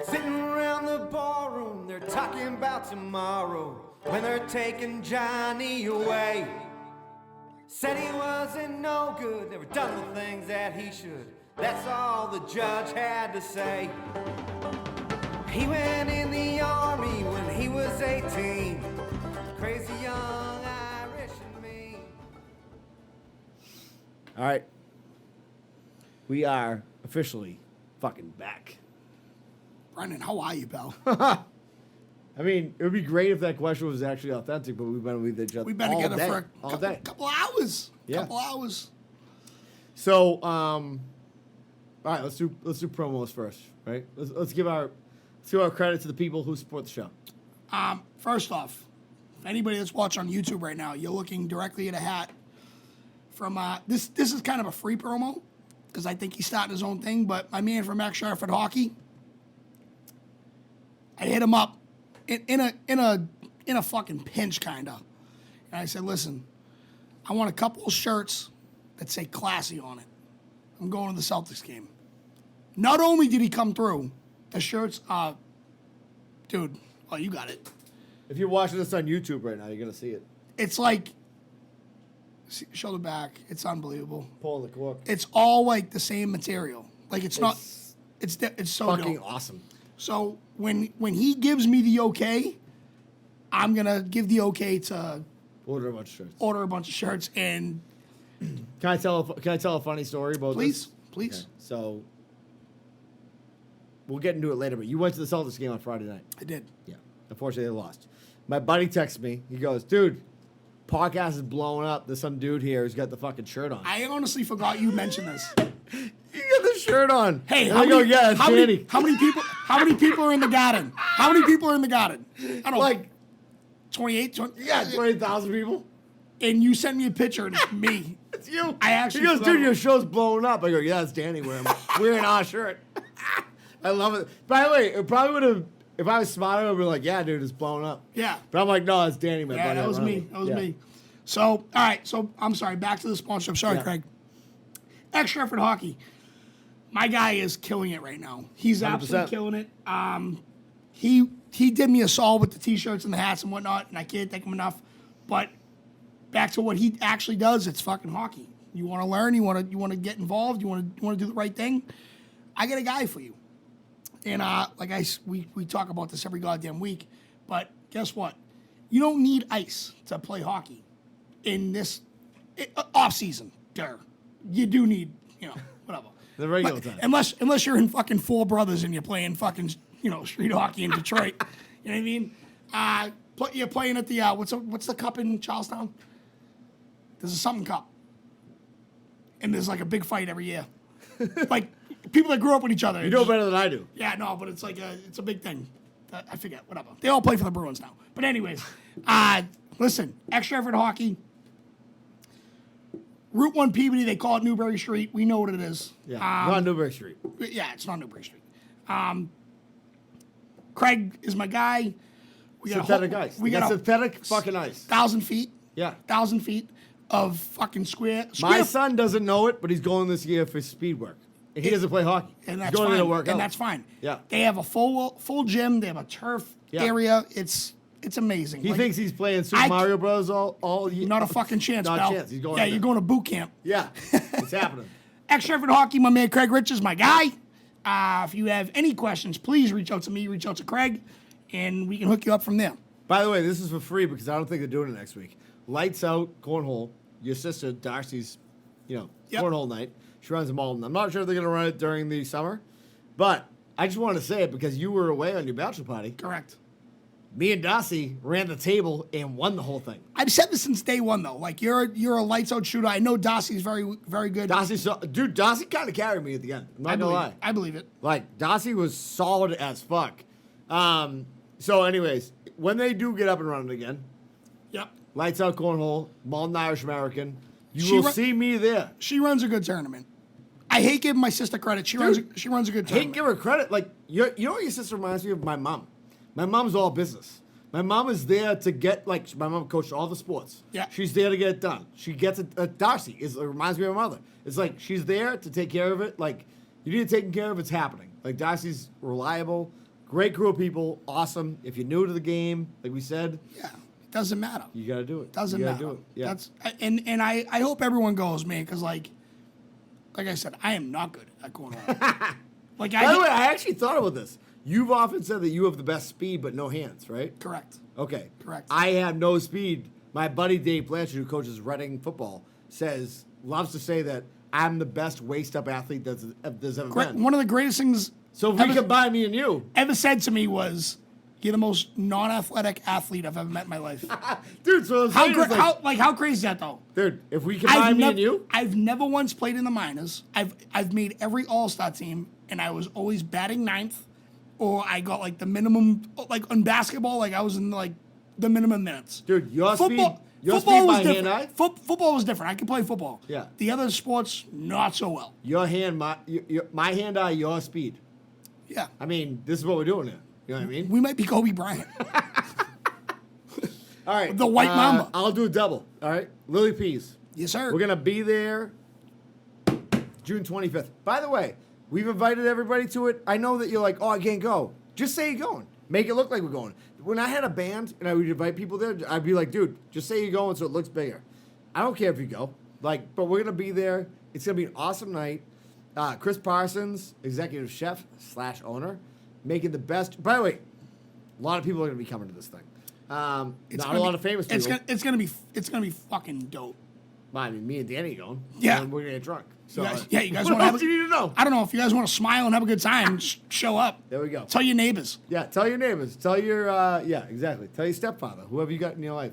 Sitting around the ballroom, they're talking about tomorrow when they're taking Johnny away. Said he wasn't no good, never done the things that he should. That's all the judge had to say. He went in the army when he was 18. Crazy young Irish and me. All right. We are officially fucking back. Brendan, how are you, pal? I mean, it would be great if that question was actually authentic, but we've been with each other We've been all together day, for all a day. couple hours. Yeah. Couple hours. So, all right, let's do promos first, right? Let's give our credit to the people who support the show. First off, if anybody that's watching on YouTube right now, you're looking directly at a hat from this is kind of a free promo because I think he's starting his own thing, but my man from Sharford Hockey, I hit him up in a fucking pinch kinda. And I said, listen, I want a couple of shirts that say classy on it. I'm going to the Celtics game. Not only did he come through, the shirts dude, oh, you got it. If you're watching this on YouTube right now, you're gonna see it. It's like, show the back. It's unbelievable. Pull the cork. It's all like the same material. Like it's so fucking dope. awesome. So when he gives me the okay, I'm gonna give the okay to Order a bunch of shirts. order a bunch of shirts and Can I tell a funny story about this? please. Okay. So we'll get into it later, but you went to the Celtics game on Friday night. I did. Yeah. Unfortunately, they lost. My buddy texts me. He goes, dude, podcast is blowing up. There's some dude here who's got the fucking shirt on. I honestly forgot you mentioned this. You got the shirt on. Hey, And how I go, many, yeah, it's how Danny. many people are in the garden? How many people are in the garden? I don't know, Like, 28, 20, yeah, 20,000 people. and you sent me a picture and it's me. It's you. I actually He goes, forgot. dude, your show's blowing up. I go, yeah, it's Danny wearing our shirt. I love it. By the way, it probably would have, if I was smarter, I would be like, yeah, dude, it's blowing up. Yeah. But I'm like, no, it's Danny, my Yeah, buddy. that was me. That was me. So, all right. So, I'm sorry. Back to the sponsorship. Sorry, Yeah. Craig. Sharford Hockey. My guy is killing it right now. He's 100%. absolutely killing it. He did me a solid with the T-shirts and the hats and whatnot, and I can't thank him enough. But back to what he actually does, it's fucking hockey. You want to learn, you want to get involved, you want to do the right thing. I got a guy for you. And we talk about this every goddamn week, but guess what? You don't need ice to play hockey in this off season. You do need, whatever. The regular But time. Unless you're in fucking Four Brothers and you're playing fucking, street hockey in Detroit. You know what I mean? You're playing at the what's the cup in Charlestown? There's a something cup, and there's like a big fight every year. Like people that grew up with each other. You know better than I do. Yeah, no, but it's like it's a big thing. I forget, whatever. They all play for the Bruins now. But anyways, listen, Sharford Hockey, Route 1 Peabody, they call it Newbury Street. We know what it is. Yeah, not Newbury Street. Yeah, it's not Newbury Street. Craig is my guy. We got Synthetic ice. We got synthetic fucking ice. 1,000 feet. Yeah. 1,000 feet of fucking square. My son doesn't know it, but he's going this year for speed work. And he doesn't play hockey. And he's that's going fine. there to work out. And that's fine. Yeah. They have a full gym. They have a turf area. It's amazing. He thinks he's playing Super Mario Bros. all year. Not a fucking chance, Not pal. a chance. He's going. Yeah, there. you're going to boot camp. Yeah, it's happening. Sharford Hockey, my man Craig Rich is my guy. If you have any questions, please reach out to me, reach out to Craig, and we can hook you up from there. By the way, this is for free because I don't think they're doing it next week. Lights Out Cornhole. Your sister Darcy's, Yep. cornhole night. She runs them all. I'm not sure if they're going to run it during the summer, but I just wanted to say it because you were away on your bachelor party. Correct. Me and Darcy ran the table and won the whole thing. I've said this since day one, though. Like, you're a lights out shooter. I know Darcy's very, very good. Darcy kind of carried me at the end. I'm not gonna lie. I believe it. Like, Darcy was solid as fuck. So, anyways, when they do get up and running again, Yep. Lights Out Cornhole, Malden Irish American, you will see me there. She runs a good tournament. I hate giving my sister credit. She runs a good Hate tournament. give her credit. Like, you know what your sister reminds me of? My mom. My mom's all business. My mom is there to get, like, my mom coached all the sports. Yeah. She's there to get it done. She gets it. Darcy reminds me of my mother. It's like, she's there to take care of it. Like, you need it taken care of, it's happening. Like, Darcy's reliable. Great group of people. Awesome. If you're new to the game, like we said, Yeah, it doesn't matter. you got to do it. Doesn't you matter. Do it. Yeah. And I hope everyone goes, man, because like I said, I am not good at cornhole. Like By the way, I actually thought about this. You've often said that you have the best speed, but no hands, right? Correct. Okay. Correct. I have no speed. My buddy Dave Blanchard, who coaches Reading football, loves to say that I'm the best waist-up athlete there's ever been. One of the greatest things So if we combine me and you, ever said to me was, "You're the most non-athletic athlete I've ever met in my life." dude. So How crazy is that though? dude, if we combine me and you, I've never once played in the minors. I've made every All-Star team, and I was always batting ninth, or I got like the minimum, like on basketball, like I was in like the minimum minutes. dude, your Football speed, was my different. hand-eye, Football was different. I could play football. Yeah. The other sports, not so well. your hand, my hand-eye, your speed. Yeah. I mean, this is what we're doing here. You know what I mean? We might be Kobe Bryant. All right. The White Mamba. I'll do a double. All right. Lily Peas. Yes, sir. We're going to be there June 25th. By the way, we've invited everybody to it. I know that you're like, oh, I can't go. Just say you're going. Make it look like we're going. When I had a band and I would invite people there, I'd be like, dude, just say you're going so it looks bigger. I don't care if you go. Like, but we're going to be there. It's going to be an awesome night. Chris Parsons, executive chef / owner, making the best. By the way, a lot of people are going to be coming to this thing. Not a lot of famous people. It's gonna be fucking dope. Well, I mean, me and Danny going. Yeah. And we're going to get drunk. So, You guys what want to have? else do you need to know? I don't know if you guys want to smile and have a good time. Just show up. There we go. Tell your neighbors. Yeah, tell your neighbors. Tell your, yeah, exactly. Tell your stepfather, whoever you got in your life.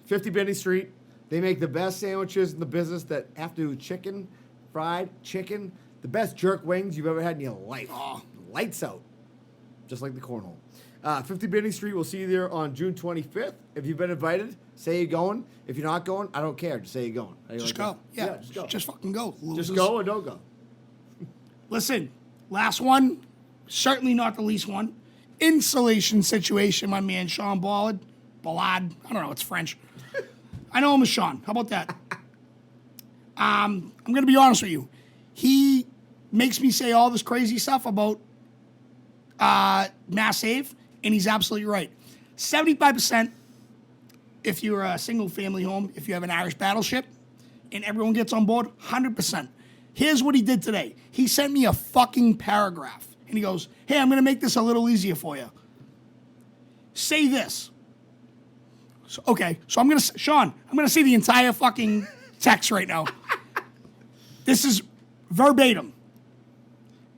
50 Benny Street. They make the best sandwiches in the business that have to do with chicken, fried chicken, the best jerk wings you've ever had in your life. Oh. Lights out. Just like the cornhole. 50 Benny Street, we'll see you there on June 25th. If you've been invited, say you're going. If you're not going, I don't care. Just say you're going. How do you Just like go. that? Yeah. Just go. Just fucking go. Losers. Just go or don't go. Listen, last one, certainly not the least one. Insulation situation, my man Sean Ballard. I don't know, it's French. I know him as Sean. How about that? I'm going to be honest with you. He makes me say all this crazy stuff about Mass Save, and he's absolutely right. 75% if you're a single family home, if you have an Irish battleship, and everyone gets on board, 100%. Here's what he did today. He sent me a fucking paragraph, and he goes, hey, I'm going to make this a little easier for you. Say this. So, okay, so I'm going to, Sean, I'm going to say the entire fucking text right now. This is verbatim.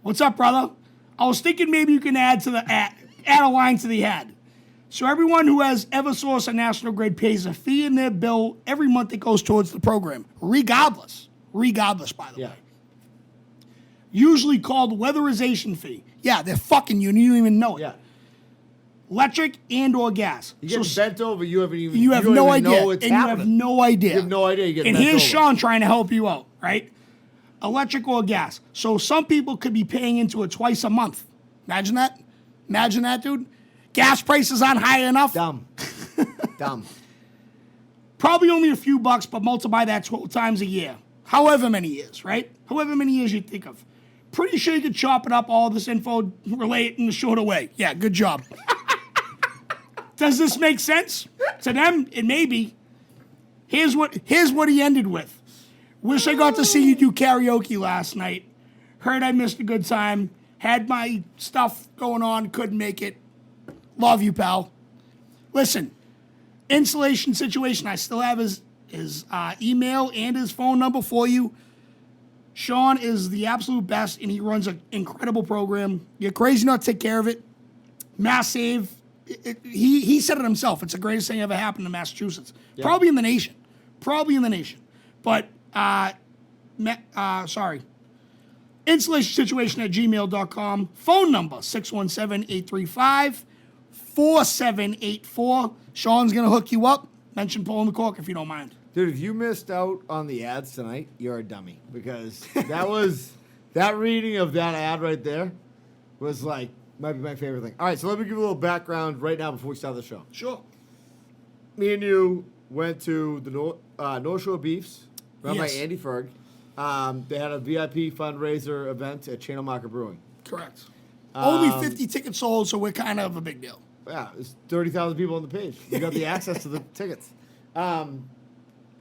What's up, brother? I was thinking maybe you can add a line to the ad. So everyone who has Eversource or National Grid pays a fee in their bill every month that goes towards the program, regardless, by the way. Usually called weatherization fee. Yeah, they're fucking you and you don't even know it. Yeah. Electric and or gas. You get bent over, you haven't even You have don't no even idea. know what's and happening. you have no idea. You have no idea. You get and bent here's over. Sean trying to help you out, right? Electric or gas. So some people could be paying into it twice a month. Imagine that. Imagine that, dude. Gas prices aren't high enough. Dumb. Dumb. Probably only a few bucks, but multiply that 12 times a year. However many years, right? However many years you think of. Pretty sure you could chop it up, all this info, relay it in a shorter way. Yeah, good job. Does this make sense? To them, it may be. Here's what he ended with. Wish I got to see you do karaoke last night. Heard I missed a good time. Had my stuff going on, couldn't make it. Love you, pal. Listen, insulation situation, I still have his email and his phone number for you. Sean is the absolute best, and he runs an incredible program. You're crazy not to take care of it. Mass Save, he said it himself. It's the greatest thing ever happened to Massachusetts. Yeah. Probably in the nation. But, sorry. Insulationsituation@gmail.com. Phone number, 617-835-4784. Sean's going to hook you up. Mention pulling the cork if you don't mind. Dude, if you missed out on the ads tonight, you're a dummy. Because that reading of that ad right there was like, might be my favorite thing. All right, so let me give you a little background right now before we start the show. Sure. Me and you went to the North Shore Beefs, run by Yes. Andy Ferg. They had a VIP fundraiser event at Channel Marker Brewing. Correct. Only 50 tickets sold, so we're kind of a big deal. Yeah, there's 30,000 people on the page. You got the access to the tickets.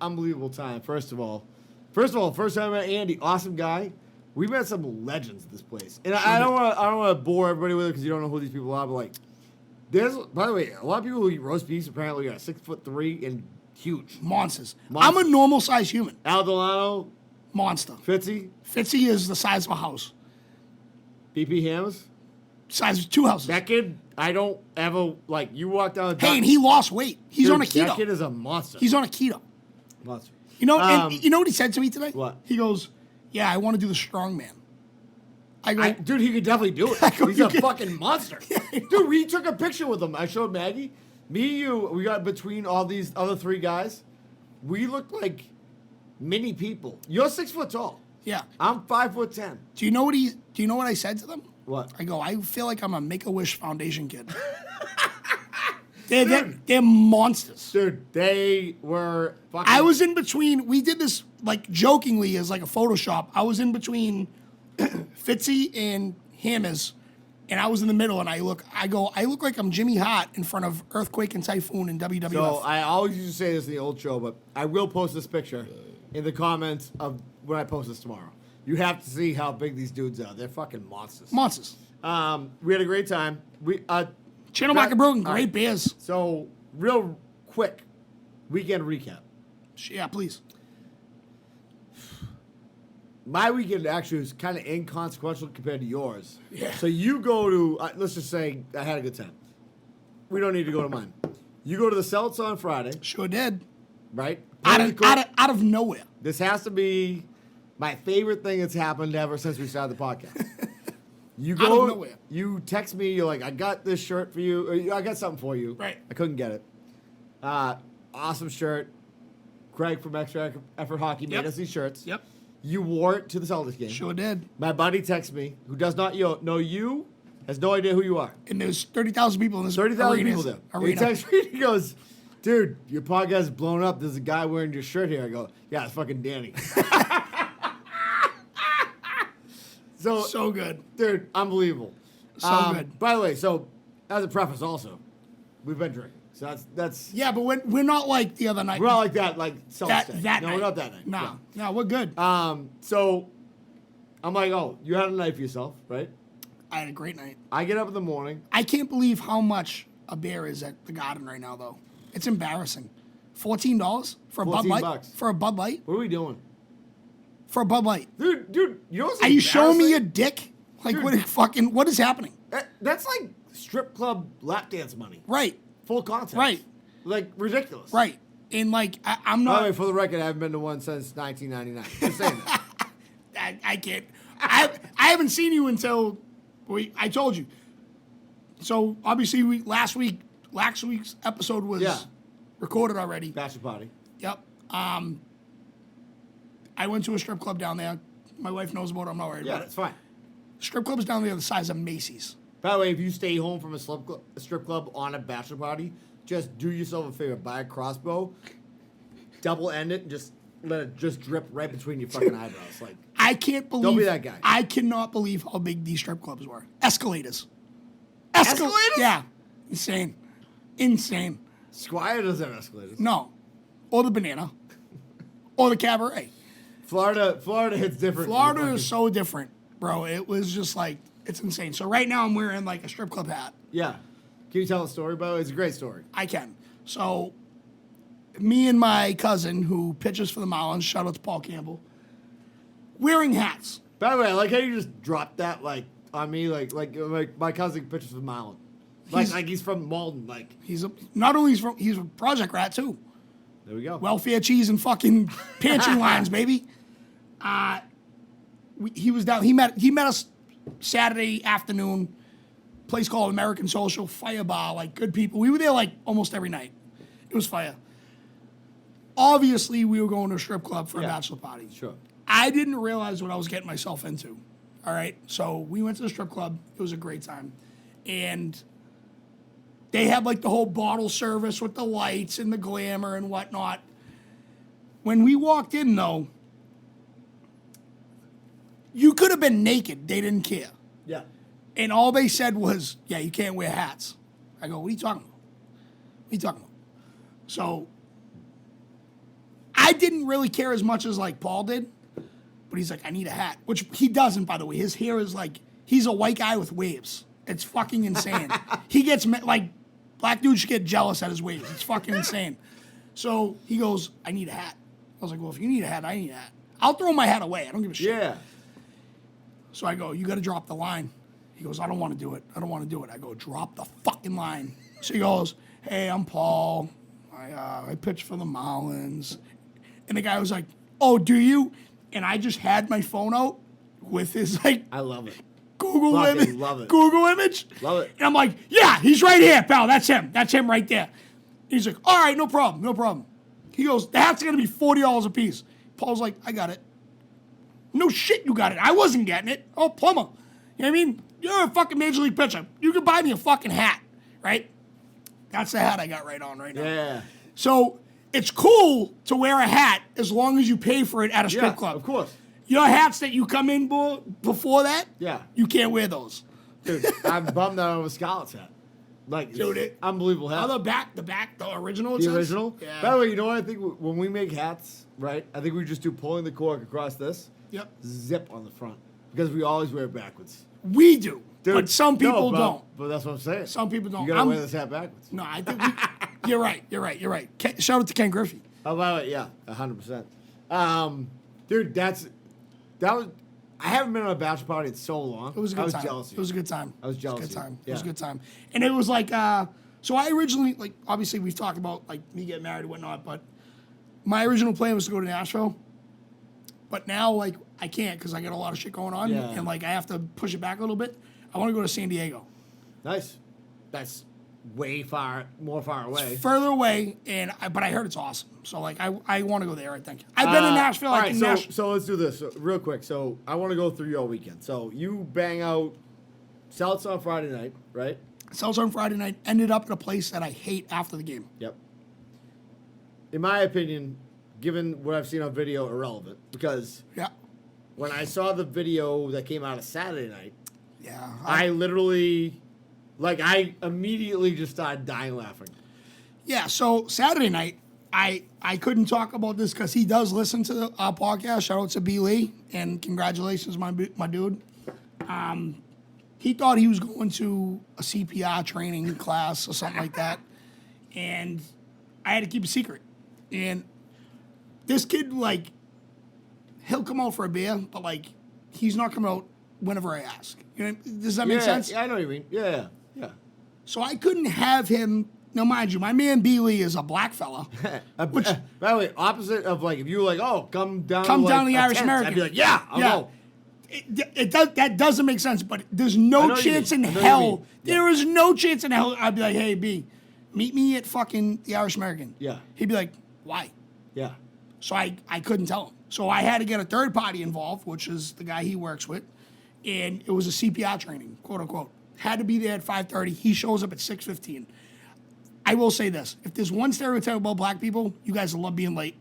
Unbelievable time. First of all, first time I met Andy, awesome guy. We met some legends at this place, and I don't want to bore everybody with it because you don't know who these people are. But like, there's, by the way, a lot of people who eat roast beefs apparently are 6'3" and huge. Monsters. I'm a normal size human. Al Delano, Monster. Fitzy, Fitzy is the size of a house. BP Hammers. Size of 2 houses. That kid, I don't ever, like, you walk down the Hey, and he lost weight. He's Dude, on a keto. That kid is a monster. He's on a keto. Monster. You know, and you know what he said to me today? What? He goes, "Yeah, I want to do the strongman." I go, Dude, he could definitely do it. go, He's "You a can-" fucking monster. Dude, we took a picture with him. I showed Maggie. Me, you, we got between all these other 3 guys. We looked like mini people. You're 6 foot tall. yeah. I'm 5'10". Do you know what I said to them? What? I go, I feel like I'm a Make-A-Wish Foundation kid. They're monsters. Dude, they were fucking. I was in between. We did this like jokingly as like a Photoshop. I was in between Fitzy and Hammers, and I was in the middle. And I look like I'm Jimmy Hart in front of Earthquake and Typhoon in WWF. So I always used to say this in the old show, but I will post this picture in the comments of when I post this tomorrow. You have to see how big these dudes are. They're fucking monsters. Monsters. We had a great time. Channel Market Broken, all great right. beers. So, real quick, weekend recap. Yeah, please. My weekend actually was kind of inconsequential compared to yours. Yeah. So you go to, let's just say I had a good time. We don't need to go to mine. You go to the Celts on Friday, Sure did. right? Out of nowhere. This has to be my favorite thing that's happened ever since we started the podcast. You Out go, of nowhere. you text me, you're like, I got this shirt for you, or I got something for you. Right. I couldn't get it. Awesome shirt. Craig from Extra Effort Hockey made Yep. us these shirts. Yep. You wore it to the Celtics game. Sure did. My buddy texts me, who does not know you, has no idea who you are. And there's 30,000 people in this 30,000 people there. He arena. texts me, he goes, dude, your podcast is blown up. There's a guy wearing your shirt here. I go, yeah, it's fucking Danny. So good. Dude, unbelievable. So good. By the way, so as a preface, also, we've been drinking. So that's Yeah, but we're not like the other night. we're not like that, like that Celtics. night. No, we're not that night. No, we're good. So I'm like, oh, you had a night for yourself, right? I had a great night. I get up in the morning. I can't believe how much a beer is at the Garden right now, though. It's embarrassing. $14 for a Bud Light. $14. For a Bud Light. What are we doing? For a Bud Light. Dude, you know what's Are you showing me your embarrassing? dick? Like Dude. what is happening? That's like strip club lap dance money. Right. Full contact. Right. Like ridiculous. Right. And like I'm By the not. way, for the record, I haven't been to one since 1999. Just saying that. I can't. I haven't seen you until I told you. So obviously last week's episode was recorded already. Bachelor party. Yep. I went to a strip club down there. My wife knows about it. I'm not worried Yeah, about it. that's fine. Strip clubs down there the size of Macy's. By the way, if you stay home from a strip club on a bachelor party, just do yourself a favor. Buy a crossbow, double end it, and just let it just drip right between your fucking eyebrows. Like, I can't believe. Don't be that guy. I cannot believe how big these strip clubs were. Escalators. Escalators? Yeah. Insane. Insane. Squire doesn't have escalators. No. Or the banana. Or the cabaret. Florida hits different. Florida is so different, bro. It was just like, it's insane. So right now I'm wearing like a strip club hat. Yeah. Can you tell a story, by the way? It's a great story. I can. So me and my cousin who pitches for the Marlins, shout out to Paul Campbell, wearing hats. By the way, I like how you just dropped that like on me, like my cousin pitches for Marlon. Like he's from Malden. Like He's a Project Rat too. there we go. Welfare cheese and fucking pantry lines, baby. He was down. He met us Saturday afternoon. Place called American Social Fire Bar. Like good people. We were there like almost every night. It was fire. Obviously, we were going to a strip club for a bachelor party. Sure. I didn't realize what I was getting myself into. All right. So we went to the strip club. It was a great time. And they had like the whole bottle service with the lights and the glamour and whatnot. When we walked in, though, you could have been naked. They didn't care. Yeah. And all they said was, yeah, you can't wear hats. I go, what are you talking about? What are you talking about? So I didn't really care as much as like Paul did, but he's like, I need a hat, which he doesn't, by the way. His hair is like, he's a white guy with waves. It's fucking insane. He gets, like, black dudes should get jealous at his waves. It's fucking insane. So he goes, I need a hat. I was like, well, if you need a hat, I need a hat. I'll throw my hat away. I don't give a shit. Yeah. So I go, you got to drop the line. He goes, I don't want to do it. I don't want to do it. I go, drop the fucking line. So he goes, hey, I'm Paul. I pitch for the Marlins. And the guy was like, oh, do you? And I just had my phone out with his, like, I love it. Google Fucking image. love it. Google image. Love it. And I'm like, yeah, he's right here, pal. That's him. That's him right there. He's like, all right, no problem. No problem. He goes, the hat's going to be $40 a piece. Paul's like, I got it. No shit, you got it. I wasn't getting it. Oh, plumber. You know what I mean? You're a fucking major league pitcher. You can buy me a fucking hat, right? That's the hat I got right on right now. Yeah. So it's cool to wear a hat as long as you pay for it at a strip Yeah, club. of course. Your hats that you come in before that, Yeah. you can't wear those. Dude, I'm bummed out on a Scarlet's hat. Like, Dude, unbelievable hat. Oh, the original. It The says? original? Yeah. By the way, you know what I think? When we make hats, right, I think we just do pulling the cork across this, Yep. zip on the front. Because we always wear it backwards. We do, Dude, but some people no, don't. But that's what I'm saying. Some people don't. You gotta wear this hat backwards. No, I think you're right. You're right. Shout out to Ken Griffey. How about it? Yeah, 100%. Dude, that was. I haven't been on a bachelor party in so long. It was a good time. I was jealous. It was a good time. I was jealous. It was a good time. Yeah. It was a good time. And it was like, so I originally, like, obviously we've talked about, like, me getting married and whatnot, but my original plan was to go to Nashville. But now, like, I can't because I got a lot of shit going on. Yeah. And, like, I have to push it back a little bit. I want to go to San Diego. Nice. That's more far away. Further away, but I heard it's awesome. So, like, I want to go there, I think. I've been in Nashville. All right, so let's do this real quick. So I want to go through your weekend. So you bang out Souths on Friday night, right? Cells on Friday night, ended up at a place that I hate after the game. Yep. In my opinion, given what I've seen on video, irrelevant. Because Yeah. when I saw the video that came out of Saturday night, Yeah. I literally, I immediately just started dying laughing. Yeah, so Saturday night, I couldn't talk about this because he does listen to our podcast. Shout out to B. Lee, and congratulations, my dude. He thought he was going to a CPR training class or something like that, and I had to keep a secret. And this kid, like, he'll come out for a beer, but, like, he's not coming out whenever I ask. You know, does that make sense? Yeah, I know what you mean. Yeah. So I couldn't have him. Now, mind you, my man B. Lee is a black fella. By the way, opposite of, like, if you were like, oh, come down Come to, down like, the a Irish tent, American. I'd be like, yeah, I'll go. That doesn't make sense, but there's I know no what you chance mean. in I know what you hell. mean. Yeah. There is no chance in hell. I'd be like, hey, B, meet me at fucking the Irish American. Yeah. He'd be like, why? Yeah. So I couldn't tell him. So I had to get a third party involved, which is the guy he works with. And it was a CPR training, quote unquote. Had to be there at 5:30. He shows up at 6:15. I will say this. If there's one stereotype about black people, you guys love being late.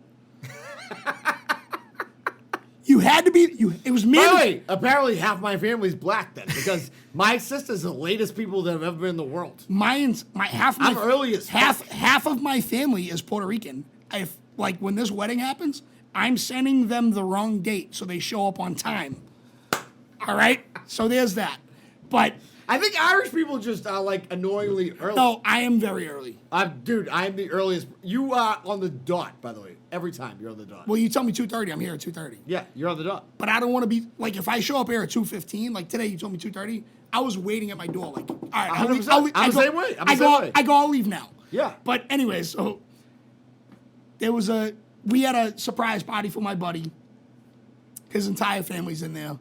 You had to be. It was By the mandatory. way, apparently half my family's black then, because my sister's the latest people that have ever been in the world. Half early as half of my family is Puerto Rican. If like when this wedding happens, I'm sending them the wrong date so they show up on time. All right, so there's that. But I think Irish people just are, like, annoyingly early. no, I am very early. Dude, I'm the earliest. You are on the dot, by the way. Every time you're on the dot. Well, you tell me 2:30. I'm here at 2:30. Yeah, you're on the dot. But I don't want to be like if I show up here at 2:15. Like today, you told me 2:30. I was waiting at my door. Like, all right, I'll leave. 100%. I'm the same way. I'm the same way. I go. I'll leave now. Yeah. But anyways, so we had a surprise party for my buddy. His entire family's in there.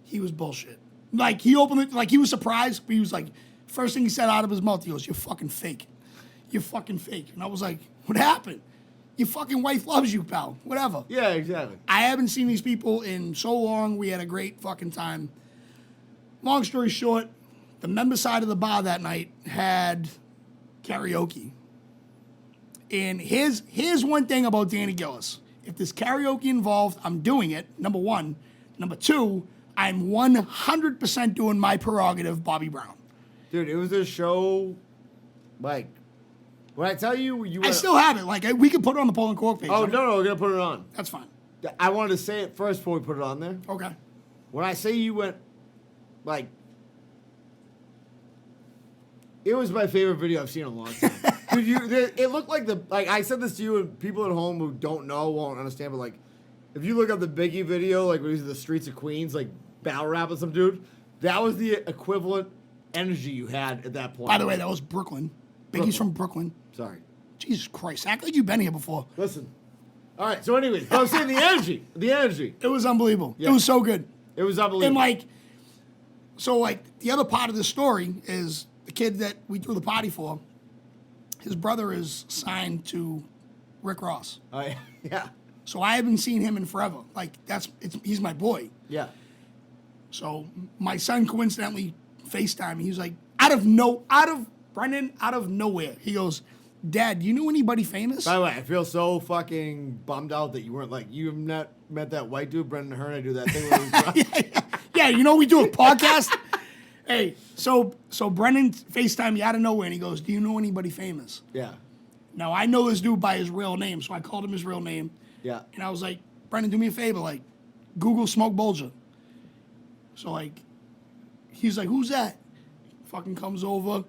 He was bullshit. Like he opened it, like he was surprised, but he was like, first thing he said out of his mouth, he goes, "You're fucking fake. You're fucking fake." And I was like, "What happened? Your fucking wife loves you, pal. Whatever." Yeah, exactly. I haven't seen these people in so long. We had a great fucking time. Long story short, the member side of the bar that night had karaoke. And here's one thing about Danny Gillis. If there's karaoke involved, I'm doing it, number one. Number two, I'm 100% doing my prerogative, Bobby Brown. Dude, it was a show, like, when I tell you, you I went, still have it. Like, we could put it on the Poland Cork page. oh, no, we're going to put it on. That's fine. I wanted to say it first before we put it on there. Okay. When I say you went, like, it was my favorite video I've seen in a long time. Dude, it looked like I said this to you, and people at home who don't know won't understand, but, like, if you look up the Biggie video, like, when he was in the streets of Queens, like, battle rapping some dude, that was the equivalent energy you had at that point. By the way, that was Brooklyn. Biggie's from Brooklyn. Sorry. Jesus Christ. Act like you've been here before. Listen. All right, so anyways, but I'm saying the energy. It was unbelievable. Yeah. It was so good. It was unbelievable. And, like, so, like, the other part of the story is the kid that we threw the party for, his brother is signed to Rick Ross. Oh, yeah. So I haven't seen him in forever. Like, he's my boy. Yeah. So my son coincidentally FaceTime me. He was like, out of nowhere. He goes, Dad, do you know anybody famous? By the way, I feel so fucking bummed out that you weren't like, you've not met that white dude, Brendan Hearn. I do that thing where Yeah, you know we do a podcast. Hey, so Brendan FaceTime me out of nowhere and he goes, do you know anybody famous? Yeah. Now I know this dude by his real name, so I called him his real name. Yeah. And I was like, Brendan, do me a favor, like, Google Smoke Bolger. So, like, he's like, who's that? Fucking comes over,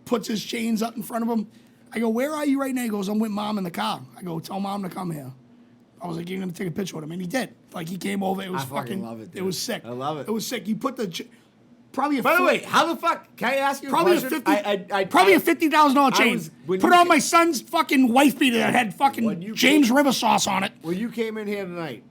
puts his chains up in front of him. I go, where are you right now? He goes, I'm with Mom in the car. I go, tell Mom to come here. I was like, you're going to take a picture with him. And he did. Like, he came over. It was I fucking love it, dude. It was sick. I love it. It was sick. He put the, probably a By the foot- way, how the fuck, can I ask you Probably a a question? probably a $50,000 chain. when Put you on ca- my son's fucking wife beater that had When fucking you James came- River sauce on it. When you came in here tonight,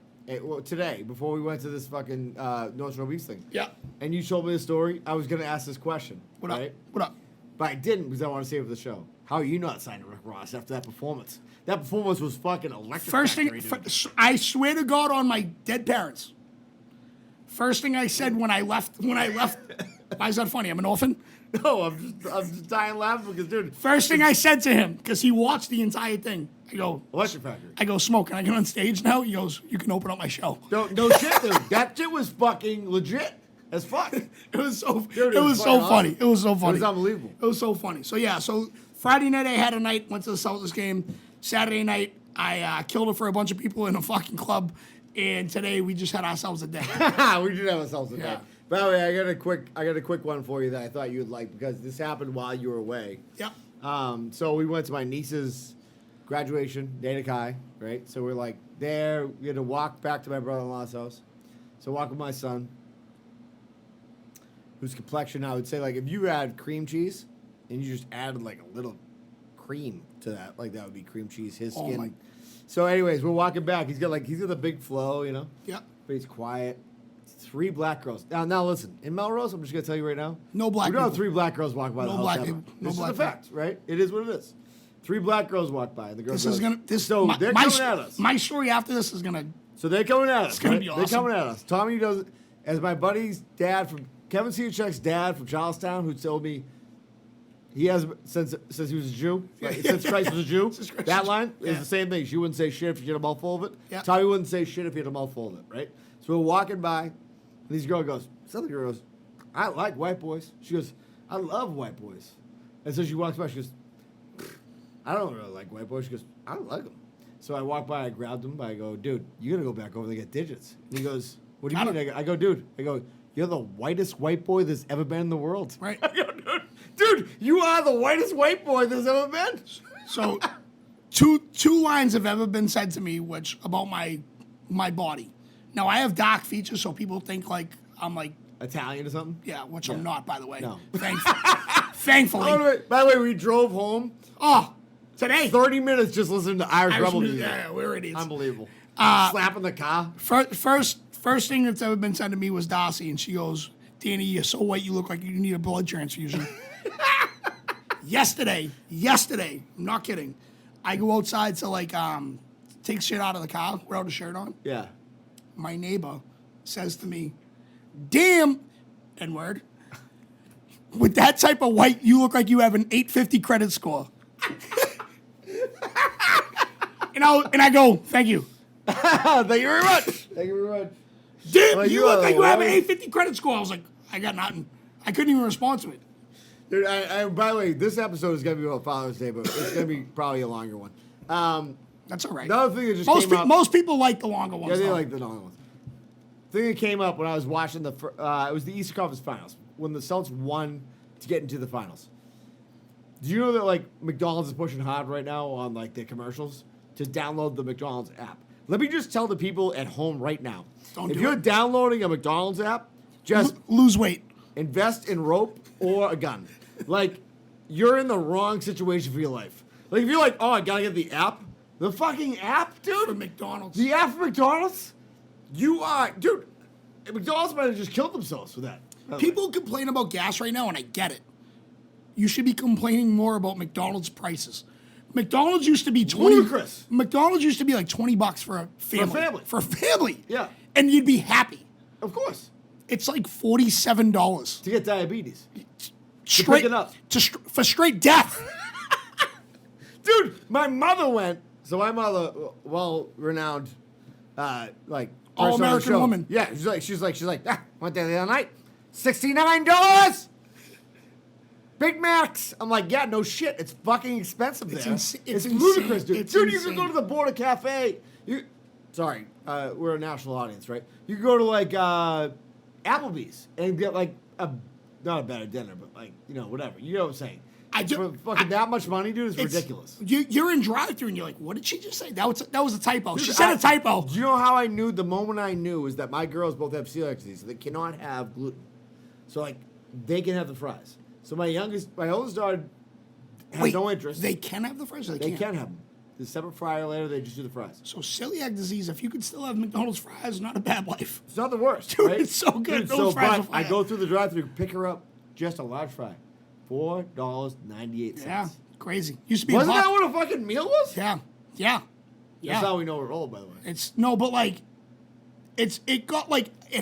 today, before we went to this fucking North Shore Beach thing, Yeah. and you told me the story, I was going to ask this question. What up? right? What up? But I didn't because I want to save it for the show. How are you not signing Rick Ross after that performance? That performance was fucking electric. First thing, dude. I swear to God on my dead parents. First thing I said when I left. Why is that funny? I'm an orphan. No, I'm just dying laughing because, dude. First thing I said to him, because he watched the entire thing. I go, Electric Factory. I go, Smoke, can I get on stage now? He goes, you can open up my show. No shit, dude. That shit was fucking legit as fuck. It was so. Dude, it was so fucking funny. awesome. It was so funny. It was unbelievable. It was so funny. So yeah. So Friday night I had a night. Went to the Celtics game. Saturday night I killed it for a bunch of people in a fucking club. And today we just had ourselves a day. We did have ourselves a day. Yeah. By the way, I got a quick one for you that I thought you'd like because this happened while you were away. Yep. So we went to my niece's graduation, Dana Kai, right? So we're like there. We had to walk back to my brother-in-law's house. So walk with my son, whose complexion I would say like if you had cream cheese and you just added like a little cream to that, like that would be cream cheese. His Oh skin. my- So, anyways, we're walking back. He's got the big flow, you know. Yep. But he's quiet. 3 black girls. Now listen. In Melrose, I'm just gonna tell you right now. No black We don't have people. 3 black girls walk by No the house black ever. people. No This black is a fact, right? It is what it is. 3 black girls walk by. The girls. This is gonna. This So my, they're my, coming at us. My story after this is gonna. So they're coming at us. gonna right? be They're awesome. coming at us. Tommy does, as my buddy's dad from Kevin Ciachek's dad from Charlestown, who told me he has since he was a Jew, right? Since Christ was a Jew. Since Christ That was- line is yeah. the same thing. She wouldn't say shit if you had a mouthful of it. Yeah. Tommy wouldn't say shit if he had a mouthful of it, right? So we're walking by, and this girl goes, this other girl goes, I like white boys. She goes, I love white boys. And so she walks by, she goes, I don't really like white boys. She goes, I don't like them. So I walk by, I grabbed him, I go, dude, you gotta go back over there and get digits. And he goes, what do you I mean? I go, dude, you're the whitest white boy there's ever been in the world. Right. I go, dude, you are the whitest white boy there's ever been. So, two lines have ever been said to me, which about my body. Now I have dark features, so people think like I'm like Italian or something? yeah, which I'm not, by the way. No. Thankfully. By the way, we drove home Oh, today. 30 minutes just listening to Irish Rebel music. Yeah, we're idiots. Unbelievable. Slapping the car. First thing that's ever been said to me was Darcy, and she goes, Danny, you're so white you look like you need a blood transfusion. Yesterday, I'm not kidding. I go outside to like take shit out of the car without a shirt on. Yeah. My neighbor says to me, damn, N-word, with that type of white, you look like you have an 850 credit score. and I go, thank you. Thank you very much. Thank you very much. Dude, Like, you look like you have an what? 850 credit score. I was like, I got nothing. I couldn't even respond to it. Dude, by the way, this episode is gonna be about Father's Day, but it's gonna be probably a longer one. That's all right. The other thing that just came up. Most people like the longer ones. Yeah, they though. like the longer ones. Thing that came up when I was watching it was the Eastern Conference Finals when the Celtics won to get into the finals. Do you know that like McDonald's is pushing hard right now on like their commercials to download the McDonald's app? Let me just tell the people at home right now: if you're downloading a McDonald's app, just lose weight. invest in rope or a gun. Like you're in the wrong situation for your life. Like if you're like, oh, I gotta get the app, the fucking app, dude, For McDonald's. the app for McDonald's. You are, dude. McDonald's might have just killed themselves for that. People complain about gas right now, and I get it. You should be complaining more about McDonald's prices. McDonald's used to be 20. Ludicrous. McDonald's used to be like $20 for a family. family. For a family. Yeah. And you'd be happy. Of course, It's like $47 to get diabetes, straight pick it up. for straight death. dude. My mother went. So my mother, well renowned, like person on the All-American show. woman. Yeah, she's like, went there the other night, $69. Big Macs. I'm like, yeah, no shit. It's fucking expensive there. It's ludicrous, insane. dude. It's Dude, you can insane. go to the Border Cafe. Sorry, we're a national audience, right? You can go to like Applebee's and get like not a better dinner, but like whatever. You know what I'm saying? For fucking that much money, dude, is ridiculous. You're in drive-thru and you're like, what did she just say? That was a typo. Dude, She said a typo. Do you know how I knew? The moment I knew is that my girls both have celiac disease, so they cannot have gluten. So like, they can have the fries. So my oldest daughter has no interest. They can have the fries or They can't? can have them. The separate fryer later, they just do the fries. So celiac disease, if you could still have McDonald's fries, not a bad life. It's not the worst, Dude, right? it's so good. Dude, Those fries are but I fire. go through the drive-thru, pick her up, just a large fry, $4.98. Yeah, crazy. Used to be Wasn't a that pop- what a fucking meal was? Yeah, yeah, yeah. That's how we know we're old, by the way. It's no, but like, it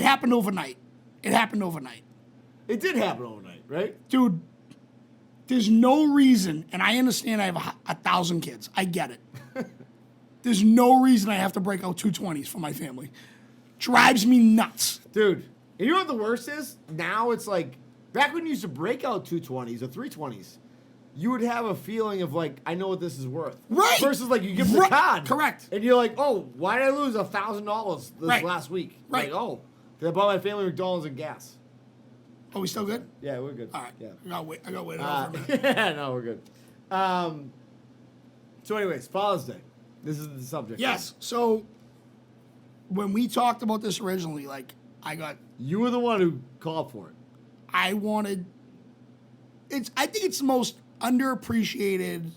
happened overnight. It happened overnight, It did happen overnight, right? dude. There's no reason, and I understand I have 1,000 kids. I get it. There's no reason I have to break out 220s for my family. Drives me nuts. Dude, and you know what the worst is? Now it's like, back when you used to break out 220s or 320s, you would have a feeling of like, I know what this is worth. Right. Versus like, you give them the Right. card. Correct. And you're like, oh, why did I lose $1,000 this Right. last week? Right. Like, oh, 'cause I bought my family McDonald's and gas. Are we still good? Yeah, we're good. All right. Yeah. I got to wait over a minute. Yeah, no, we're good. So anyways, Father's Day. This is the subject. Yes. So when we talked about this originally, like You were the one who called for it. I think it's the most underappreciated,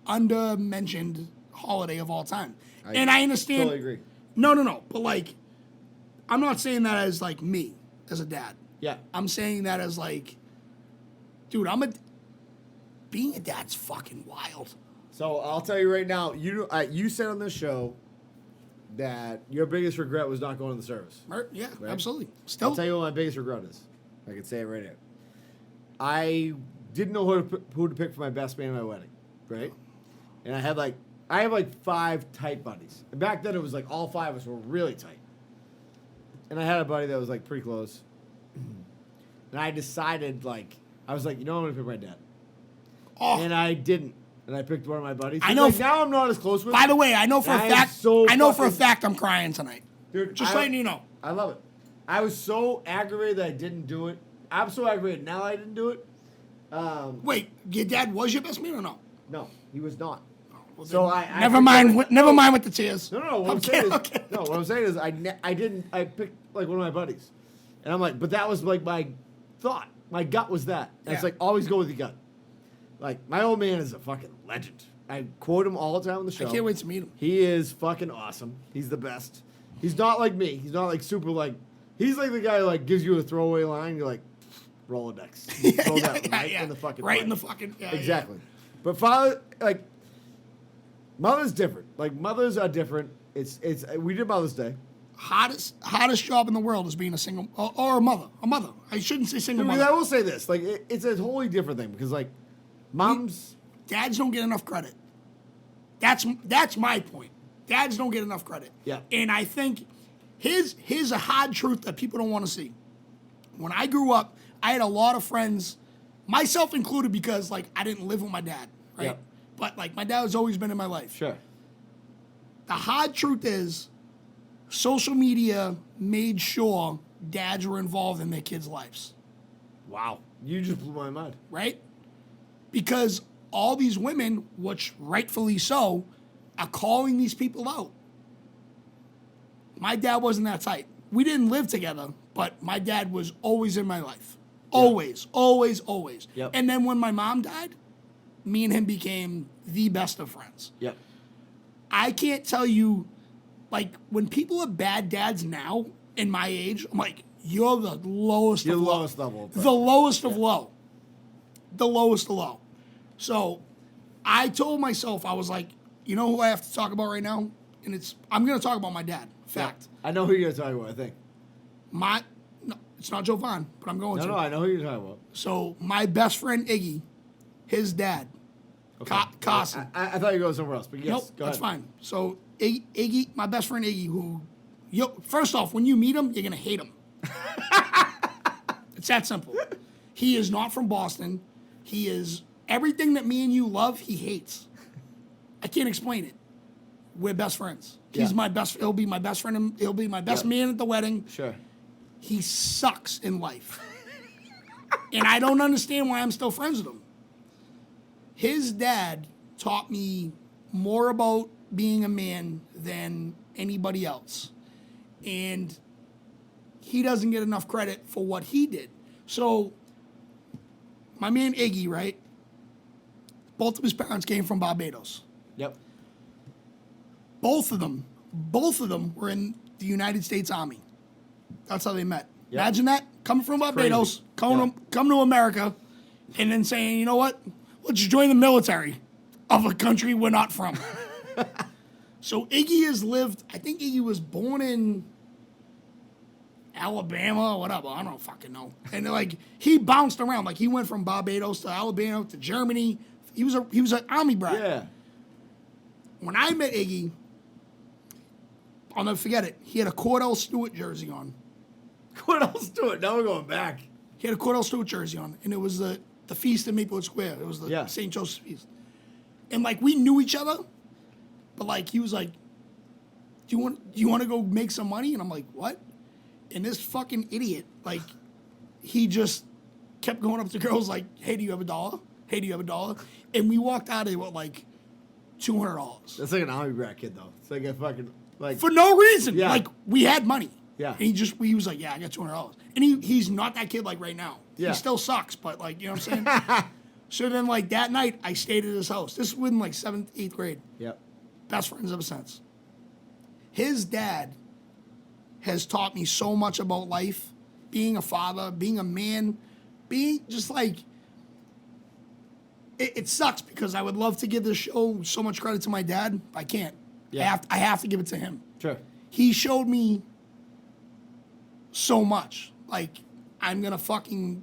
under-mentioned holiday of all time. And I understand. Totally agree. No. But like, I'm not saying that as like me, as a dad. Yeah. I'm saying that as like, dude, being a dad's fucking wild. So I'll tell you right now, you said on this show that your biggest regret was not going to the service. Yeah, Right? absolutely. Still, I'll tell you what my biggest regret is. I can say it right here. I didn't know who to pick for my best man at my wedding, right? And I have like 5 tight buddies. And back then it was like all 5 of us were really tight. And I had a buddy that was like pretty close. And I decided I was like, I'm gonna pick my dad. oh, And I didn't. And I picked one of my buddies. I know Like, now I'm not as close with by him. the way, I know for a I am fact. so I know for a fucking- fact I'm crying tonight. Dude, Just letting you know. I love it. I was so aggravated that I didn't do it. I'm so aggravated now I didn't do it. Wait, your dad was your best man or no? No, he was not. Well, So then I never picked mind. one- Never mind with the tears. No. What I'm Okay, saying is, okay. no. What I'm saying is, I picked like one of my buddies, and I'm like, but that was like my thought. My gut was that. And it's Yeah. like always go with your gut. Like my old man is a fucking legend. I quote him all the time on the show. I can't wait to meet him. He is fucking awesome. He's the best. He's not like me. He's not like super like. He's like the guy who like gives you a throwaway line. You're like, Rolodex. You throw that right in the fucking. Right in line. the fucking. Yeah, Exactly. But father, like, mother's different. Like mothers are different. It's we did Mother's Day. Hottest job in the world is being a single or a mother. A mother. I shouldn't say single I mean, mother. I will say this, like, it's a totally different thing because like, moms. Dads don't get enough credit. That's my point. Dads don't get enough credit. Yeah. And I think Here's a hard truth that people don't want to see. When I grew up, I had a lot of friends, myself included, because like I didn't live with my dad, right? Yep. But like my dad has always been in my life. Sure. The hard truth is, social media made sure dads were involved in their kids' lives, Wow. You just blew my mind. right? Because all these women, which rightfully so, are calling these people out. My dad wasn't that tight. We didn't live together, but my dad was always in my life. Always, always, always. Yep. And then when my mom died, me and him became the best of friends. Yep. I can't tell you, like, when people are bad dads now, in my age, I'm like, you're the lowest You're of the low. lowest level. The lowest of low. The lowest of low. So I told myself, I was like, you know who I have to talk about right now? And I'm going to talk about my dad. Fact. I know who you're talking about, I think. No, it's not Joe Vaughn, but I'm going to. No, I know who you're talking about. So my best friend Iggy, his dad, Carson. I thought you were going somewhere else, but yes, Nope, go that's ahead. fine. So Iggy, my best friend Iggy, who, first off, when you meet him, you're gonna hate him. It's that simple. He is not from Boston. He is everything that me and you love. He hates. I can't explain it. We're best friends. He's Yeah. my best. He'll be my best friend. He'll be my best Yeah. man at the wedding. Sure. He sucks in life. And I don't understand why I'm still friends with him. His dad taught me more about being a man than anybody else. And he doesn't get enough credit for what he did. So, my man Iggy, right? Both of his parents came from Barbados. Yep. Both of them were in the United States Army. That's how they met. Yep. Imagine that, coming from Barbados, come to America, and then saying, you know what, let's join the military of a country we're not from. So Iggy has lived, I think Iggy was born in Alabama or whatever, I don't fucking know. And like, he bounced around, like he went from Barbados to Alabama to Germany. He was an Army brat. Yeah. When I met Iggy, I'll never forget it. He had a Cordell Stewart jersey on. What else do it? Now we're going back. He had a Cordell Stewart jersey on, and it was the feast in Maplewood Square. It was the Yeah. St. Joseph's feast. And like we knew each other, but like he was like, do you want to go make some money? And I'm like, what? And this fucking idiot, like, he just kept going up to girls like, hey, do you have $1? Hey, do you have $1? And we walked out of there with like $200. That's like an army brat kid, though. It's like a fucking, like... For no reason. Yeah. Like, we had money. Yeah. And he was like, yeah, I got $200. And he's not that kid like right now. Yeah. He still sucks, but like, you know what I'm saying? So then like that night, I stayed at his house. This was in like 7th, 8th grade. Yep. Best friends ever since. His dad has taught me so much about life, being a father, being a man, being just like, it sucks because I would love to give this show so much credit to my dad. I can't. Yeah. I have to give it to him. Sure. He showed me so much. Like, I'm gonna fucking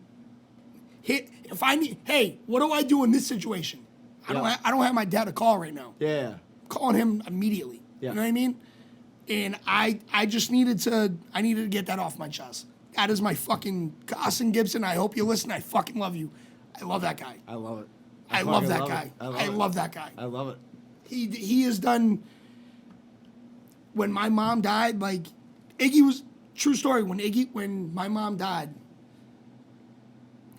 hit. If I need, hey, what do I do in this situation? I don't have my dad to call right now. Yeah. I'm calling him immediately. Yeah. You know what I mean? And I just needed to get that off my chest. That is my fucking Carson Gibson. I hope you listen. I fucking love you. I love that guy. I love it. I love fucking that guy. it. I love that guy. I love it. He has done. When my mom died, like Iggy was true story. When my mom died,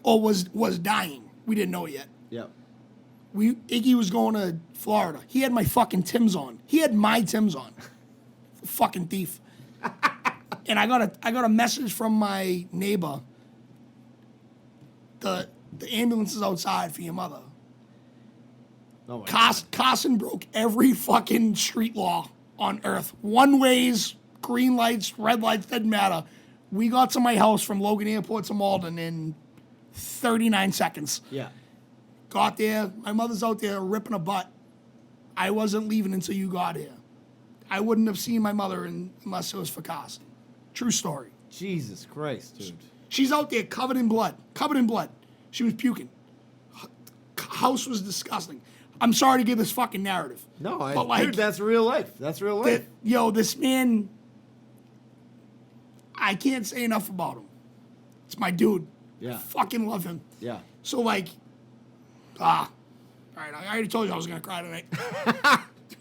or was dying, we didn't know it yet. Yep. Iggy was going to Florida. He had my fucking Timbs on. He had my Timbs on. Fucking thief. And I got a message from my neighbor. The ambulance is outside for your mother. Oh my God. Carson broke every fucking street law on earth. One ways, green lights, red lights, didn't matter. We got to my house from Logan Airport to Malden in 39 seconds. Yeah. Got there. My mother's out there ripping a butt. I wasn't leaving until you got here. I wouldn't have seen my mother unless it was for Carson. True story. Jesus Christ, dude. She's out there covered in blood. Covered in blood. She was puking. House was disgusting. I'm sorry to give this fucking narrative. No, but like, dude, that's real life. That's real life. this man, I can't say enough about him. It's my dude. Yeah. Fucking love him. Yeah. So like, all right, I already told you I was gonna cry tonight.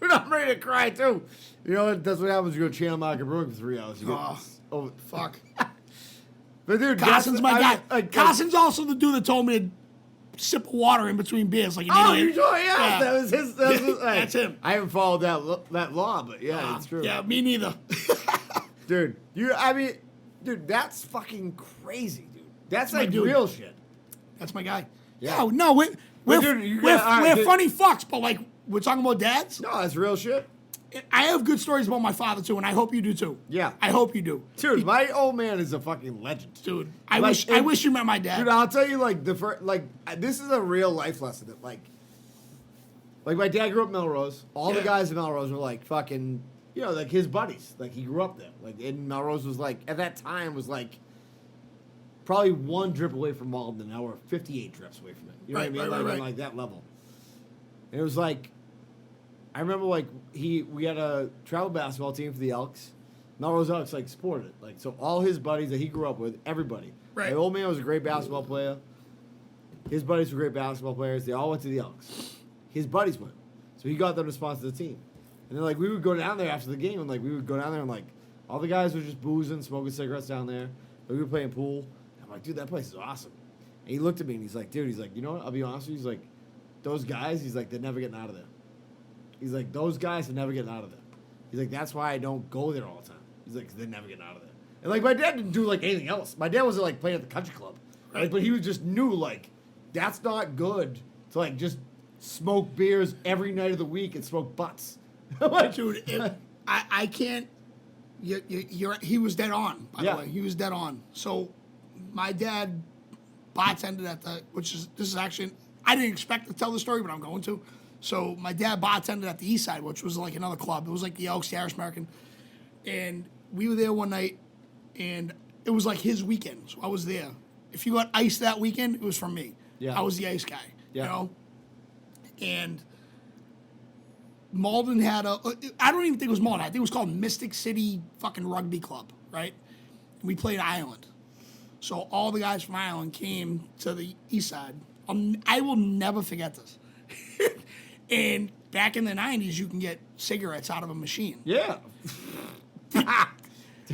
Dude, I'm ready to cry too. You know what? That's what happens. You go channel market brewing for 3 hours. You get, Fuck. But dude, Carson's my guy. Like, Carson's also the dude that told me to sip of water in between beers, like an oh, idiot. you told yeah. That was his. That was, That's him. I haven't followed that law, but yeah, it's true. Yeah, me neither. Dude, dude, that's fucking crazy, dude. That's my like dude. real shit. That's my guy. Yeah. Yeah, no, we're dude, all right, dude. funny fucks, but like we're talking about dads. No, that's real shit. I have good stories about my father too, and I hope you do too. Yeah. I hope you do, Dude, my old man is a fucking legend. dude. I Like, wish you met my dad. Dude, I'll tell you, like this is a real life lesson that like my dad grew up in Melrose. All the guys in Melrose were like fucking, you know, like his buddies. Like he grew up there. Like in Melrose was like at that time was like probably one drip away from Malden, and now we're 58 drips away from it. You know what I mean? Right. On like that level. And it was like, I remember like we had a travel basketball team for the Elks. Melrose Elks like supported it. Like so all his buddies that he grew up with, everybody. Right. My old man was a great basketball player. His buddies were great basketball players. They all went to the Elks. His buddies went. So he got them to sponsor the team. And then like we would go down there after the game and like we would go down there and like all the guys were just boozing, smoking cigarettes down there. Like, we were playing pool. I'm like, dude, that place is awesome. And he looked at me and he's like, dude, he's like, you know what? I'll be honest with you. He's like, those guys, he's like, they're never getting out of there. He's like, those guys are never getting out of there. He's like, that's why I don't go there all the time. He's like, 'cause they're never getting out of there. And like, my dad didn't do like anything else. My dad wasn't like playing at the country club, right? But he was just knew like, that's not good to like just smoke beers every night of the week and smoke butts. Like, Dude, I can't. He was dead on. By the way, he was dead on. So, my dad bartended at this is actually, I didn't expect to tell the story, but I'm going to. So my dad bartended at the East Side, which was like another club. It was like the Elks, the Irish American, and we were there one night, and it was like his weekend. So I was there. If you got ice that weekend, it was from me. Yeah. I was the ice guy. Yeah. You know, and Malden had I don't even think it was Malden. I think it was called Mystic City fucking Rugby Club, right? And we played Ireland. So all the guys from Ireland came to the East Side. I will never forget this. And back in the 90s, you can get cigarettes out of a machine. yeah.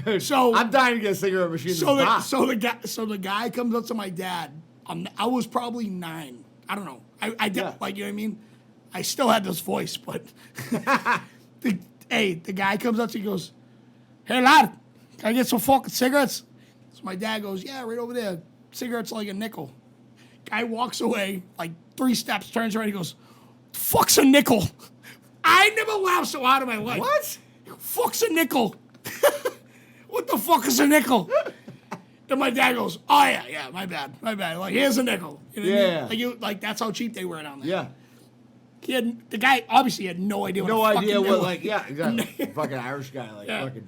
Dude, So I'm dying to get a cigarette machine. So the guy comes up to my dad. I was probably 9. I don't know. I did like, you know what I mean. I still had this voice, but the guy comes up to me and goes, "Hey lad, can I get some fucking cigarettes?" So my dad goes, "Yeah, right over there. Cigarettes are like a nickel." Guy walks away like 3 steps, turns around, he goes, "Fuck's a nickel." I never laughed so hard in my life. What? Fuck's a nickel. What the fuck is a nickel? And my dad goes, "Oh yeah, my bad. Like, here's a nickel." You know what I mean? Like that's how cheap they were down there. Yeah. The guy obviously had no idea. No what a idea fucking what, nickel- like, yeah, exactly. Fucking Irish guy, like, Yeah. fucking.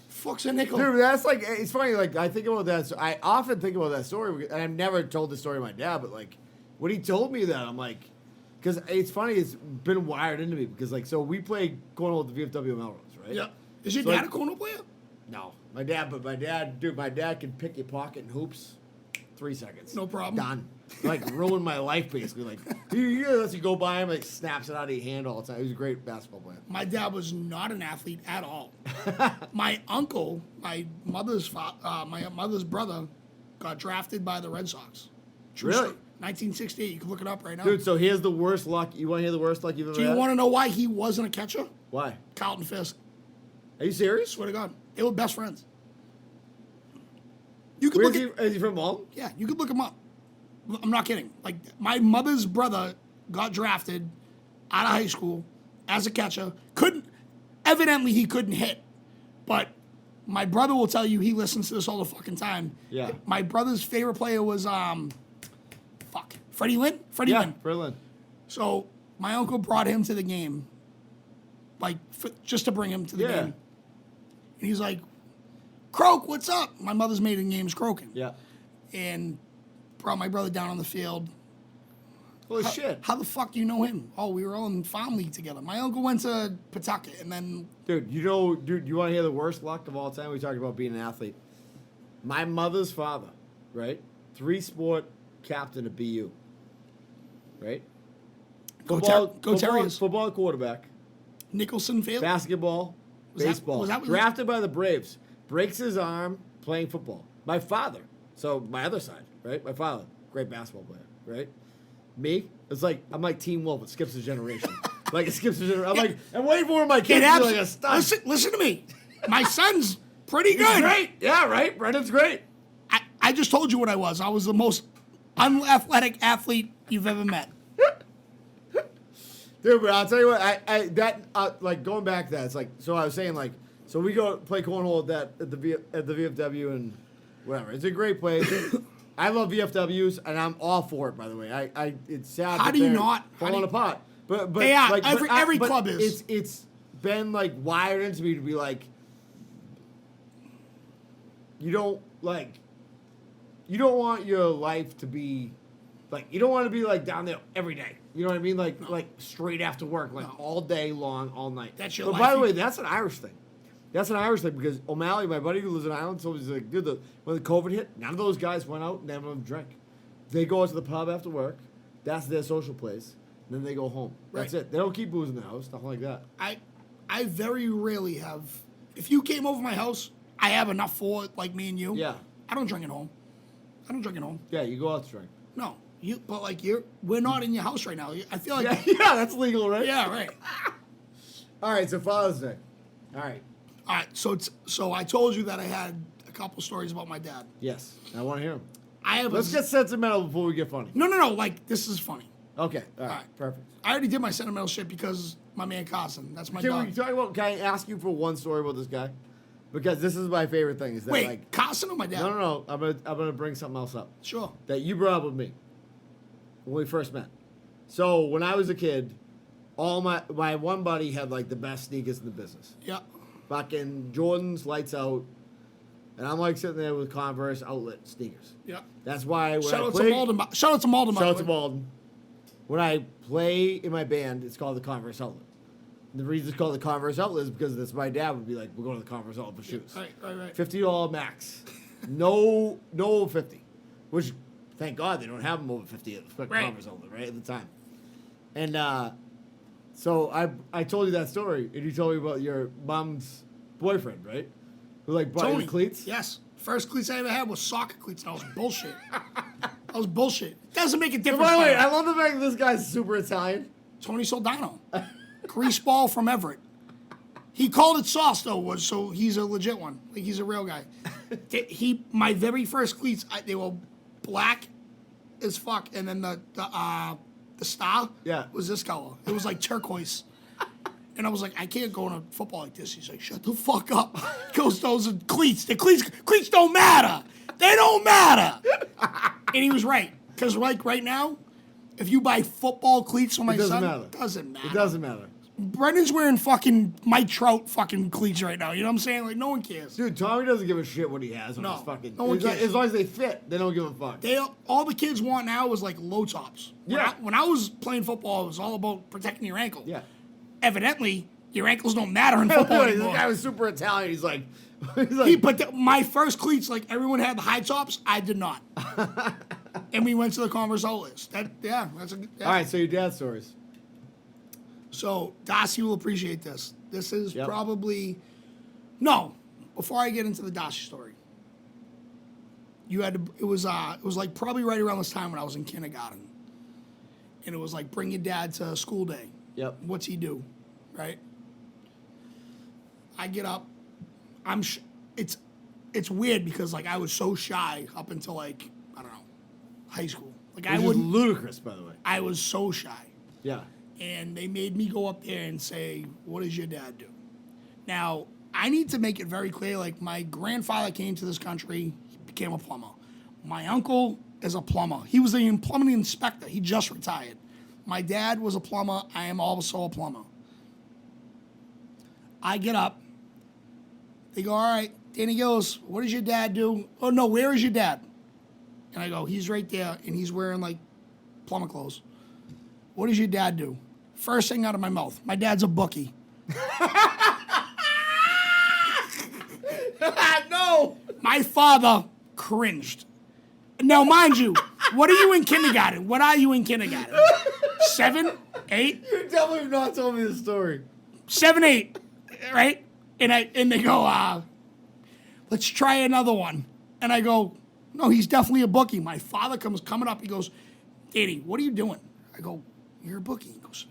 Fuck's a nickel. Dude, that's like, it's funny, like, I think about that. I often think about that story, and I've never told this story to my dad, but, like, when he told me that, I'm like, because it's funny, it's been wired into me, because, like, so we played cornhole at the VFW Melrose, right? Yeah. Is your So, dad like, a cornhole player? No. My dad can pick your pocket in hoops, 3 seconds. No problem. Done. Like, ruined my life, basically. Like, he lets you go by him, like, snaps it out of your hand all the time. He was a great basketball player. My dad was not an athlete at all. My uncle, my mother's brother, got drafted by the Red Sox. True Really? story. 1968. You can look it up right now. Dude, so here's the worst luck. You want to hear the worst luck you've ever Do you had? want to know why he wasn't a catcher? Why? Carlton Fisk. Are you serious? Swear to God, they were best friends. You could Where look is at, he? Is he from Malton? yeah, you could look him up. I'm not kidding. Like my mother's brother got drafted out of high school as a catcher. Evidently he couldn't hit, but my brother will tell you he listens to this all the fucking time. Yeah. My brother's favorite player was Freddie Lynn. Freddie Lynn. Berlin. So my uncle brought him to the game, like just to bring him to the game. And he's like, "Croak, what's up?" My mother's maiden name is Croaking. Yeah. And brought my brother down on the field. Holy shit. How the fuck do you know him? Oh, we were all in farm league together. My uncle went to Pawtucket, and then Dude, you want to hear the worst luck of all time? We talked about being an athlete. My mother's father, right? 3-sport captain at BU, right? Go Terriers. Football quarterback. Nicholson Field. Basketball, baseball. was that Drafted by the Braves. Breaks his arm playing football. My father. So my other side, right? My father, great basketball player, right? Me, I'm like Team Wolf. It skips a generation. It skips a generation. I'm waiting for my kids to be like a stud. Listen to me. My son's pretty good. He's great. Yeah, right. Brendan's great. I just told you what I was. I was the most unathletic athlete you've ever met. Dude, but I'll tell you what, going back to that, it's so I was saying, so we go play cornhole at the VFW and whatever. It's a great place. I love VFWs, and I'm all for it, by the way. It's sad How that do you they're not? falling apart. But They are. Every club is. It's been, wired into me to be, you don't want your life to be, you don't want to be, down there every day. You know what I mean? Straight after work, all day long, all night. That's your But life. by the way, that's an Irish thing. That's an Irish thing because O'Malley, my buddy who lives in Ireland, told me, dude, when the COVID hit, none of those guys went out and none of them drank. They go out to the pub after work. That's their social place. And then they go home. That's Right. it. They don't keep booze in the house, nothing like that. I very rarely have. If you came over my house, I have enough for me and you. Yeah. I don't drink at home. Yeah, you go out to drink. No, we're not in your house right now. I feel like. Yeah, that's legal, right? Yeah, right. All right, so Father's Day. All right. All right, so I told you that I had a couple stories about my dad. Yes, I want to hear them. Let's get sentimental before we get funny. No. This is funny. Okay, all right, right. perfect. I already did my sentimental shit because my man Carson. That's my dog. Can I ask you for one story about this guy? Because this is my favorite thing. Is that Wait, Carson or my dad? No. I'm gonna bring something else up. Sure. That you brought up with me when we first met. So when I was a kid, all my one buddy had the best sneakers in the business. Yeah. Fucking Jordans, lights out, and I'm sitting there with Converse outlet sneakers. Yeah. That's why when Shout I out play, to Malden. Shout out to Malden. Shout out to Malden. When I play in my band, it's called the Converse Outlet. And the reason it's called the Converse Outlet is because that's my dad would be like, "We're going to the Converse Outlet for shoes." Right. $50 max. No over 50. Which, thank God, they don't have them over 50 at the Converse Outlet, right, at the time. And so I told you that story, and you told me about your mom's boyfriend, right? Who brought Tony. you cleats? Yes. First cleats I ever had was soccer cleats, and that was bullshit. It doesn't make a difference. By the way, I love the fact that this guy's super Italian. Tony Soldano. Greaseball from Everett. He called it sauce, though, so he's a legit one. He's a real guy. My very first cleats, they were black as fuck, and then the star was this color. It was turquoise. And I was like, I can't go on a football like this. He's like, shut the fuck up. He goes, those are cleats. The cleats don't matter. They don't matter. And he was right. Because right now, if you buy football cleats for my son, it doesn't matter. It doesn't matter. Brendan's wearing fucking Mike Trout fucking cleats right now. You know what I'm saying? No one cares. Dude, Tommy doesn't give a shit what he has on his fucking... No one cares. As long as they fit, they don't give a fuck. All the kids want now is low tops. When I was playing football, it was all about protecting your ankle. Yeah. Evidently, your ankles don't matter in football anymore. This guy was super Italian. He's like... But my first cleats, everyone had the high tops. I did not. And we went to the Converse outlets. All right, so your dad's stories. So Darcy will appreciate this. This is probably... No, before I get into the Darcy story, you had to... It was probably right around this time when I was in kindergarten. And it was bring your dad to school day. Yep. What's he do? Right? I get up. It's weird because I was so shy up until I don't know, high school. I wouldn't ludicrous, by the way. I was so shy. Yeah. And they made me go up there and say, "What does your dad do?" Now, I need to make it very clear. My grandfather came to this country, he became a plumber. My uncle is a plumber. He was a plumbing inspector. He just retired. My dad was a plumber. I am also a plumber. I get up. They go, all right. Danny goes, what does your dad do? Oh, no, where is your dad? And I go, he's right there, and he's wearing, plumber clothes. What does your dad do? First thing out of my mouth, my dad's a bookie. No! My father cringed. Now, mind you, what are you in kindergarten? What are you in kindergarten? 7, 8? You definitely have not told me this story. 7, 8, right? And they go, let's try another one. And I go, no, he's definitely a bookie. My father comes coming up. He goes, Danny, what are you doing? I go, you're a bookie. He goes,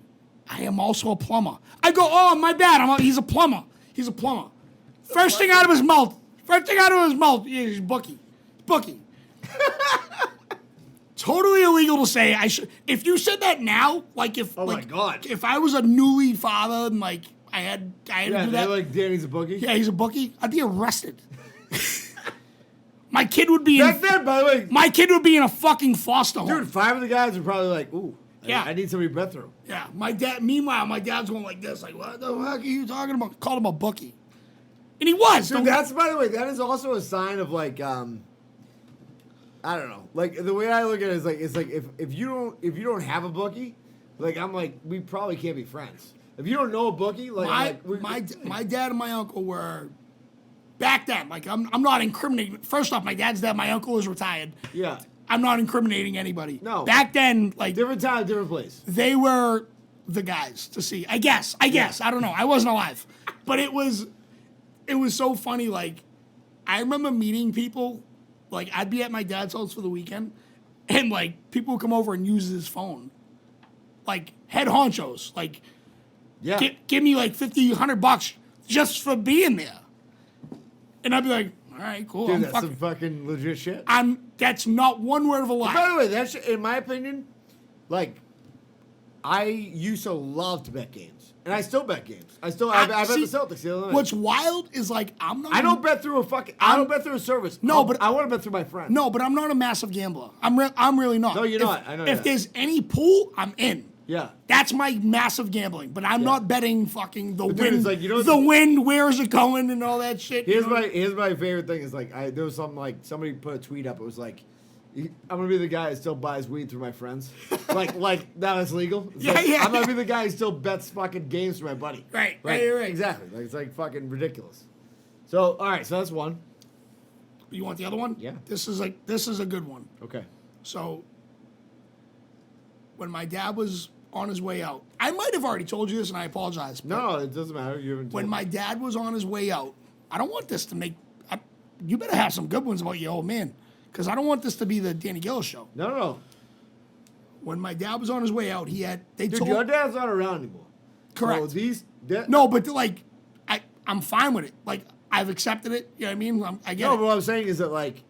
I am also a plumber. I go, oh, my bad. He's a plumber. He's a plumber. First thing out of his mouth, he's a bookie. Bookie. Totally illegal to say. If you said that now, like if my God. if I was a newly father and like I had to do that, they're like, Danny's a bookie? yeah, he's a bookie, I'd be arrested. My kid would be Back then, by the way, my kid would be in a fucking foster home. dude, 5 of the guys are probably like, ooh, Yeah. I need somebody to bet through. Yeah, meanwhile, my dad's going like this, like, what the heck are you talking about? Called him a bookie. And he was. Dude, that's, by the way, that is also a sign of like, I don't know. Like the way I look at it is like it's like if you don't have a bookie, like I'm like we probably can't be friends. If you don't know a bookie, like my dad and my uncle were back then. Like I'm not incriminating. First off, my dad's dead. My uncle is retired. Yeah. I'm not incriminating anybody. No. Back then, like Different time, different place. they were the guys to see. I guess. I don't know. I wasn't alive, but it was so funny. Like I remember meeting people. Like, I'd be at my dad's house for the weekend, and, like, people would come over and use his phone. Like, head honchos. Like, Yeah. give me, like, $50, $100 just for being there. And I'd be like, all right, cool. Dude, that's some fucking legit shit. That's not one word of a lie. By the way, that's in my opinion, like, I used to love to bet games. And I still bet games. I bet the Celtics the other night. What's wild is, like, I don't bet through I don't bet through a service. No, but I want to bet through my friend. No, but I'm not a massive gambler. I'm really not. No, you're not. I know If that. there's any pool, I'm in. Yeah. That's my massive gambling. But I'm not betting fucking the But wind. dude, it's like, you know, the wind, where is it going, and all that shit. Here's my favorite thing is like there was something like somebody put a tweet up. It was like, I'm gonna be the guy that still buys weed through my friends. like now it's legal. It's Yeah, like, yeah. I'm gonna be the guy who still bets fucking games for my buddy. Right. Exactly. Like it's like fucking ridiculous. So all right, so that's one. You want the other one? Yeah. This is a good one. Okay. So when my dad was on his way out, I might have already told you this, and I apologize. but No, it doesn't matter. You haven't when told my dad was on his way out, I don't want this to make. You better have some good ones about your old man, because I don't want this to be the Danny Gillis show. No. When my dad was on his way out, Dude, your dad's not around anymore. Correct. So No, but like, I'm fine with it. Like, I've accepted it. You know what I mean? I get No, it. but what I'm saying is that like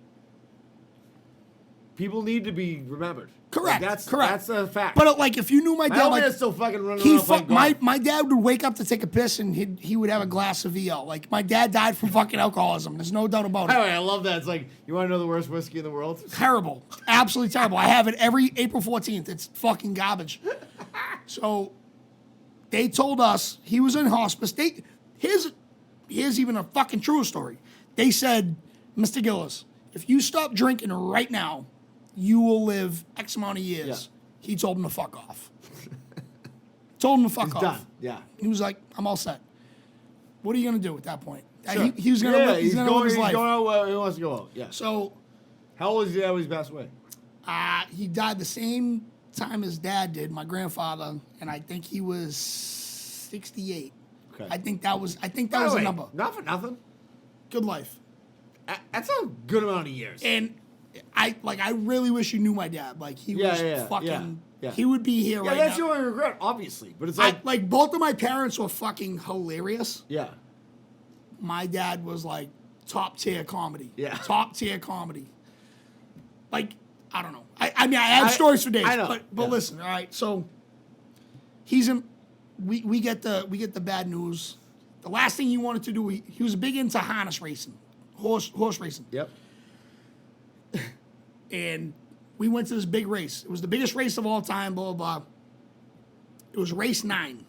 people need to be remembered. Correct. Like, correct. That's a fact. But like, if you knew my my dad, old like, man's still fucking running around playing golf. my dad would wake up to take a piss and he would have a glass of VL. Like, my dad died from fucking alcoholism. There's no doubt about By it. the way, I love that. It's like, you want to know the worst whiskey in the world? Terrible. Absolutely terrible. I have it every April 14th. It's fucking garbage. So they told us he was in hospice. Here's even a fucking truer story. They said, Mr. Gillis, if you stop drinking right now, you will live X amount of years. Yeah. He told him to fuck off. Told him to fuck He's off. done. Yeah. He was like, I'm all set. What are you going to do at that point? Sure. He was going to live, he's gonna live his life. He's going out where he wants to go out. Yeah. So How old is he when he passed away? he died the same time his dad did, my grandfather, and I think he was 68. Okay. I think that was By the the way, number. Not for nothing. Good life. That's a good amount of years. And I really wish you knew my dad. Like, he was fucking. yeah. He would be here Yeah, right that's now. the only regret, obviously. But it's Like both of my parents were fucking hilarious. yeah. My dad was like top tier comedy. Yeah. Top tier comedy. Like, I don't know. I mean, I have stories for days. I know. But Yeah. listen, all right. So he's in. We get the bad news. The last thing he wanted to do, he was big into harness racing, horse racing. Yep. And we went to this big race. It was the biggest race of all time, blah, blah, blah. It was race 9.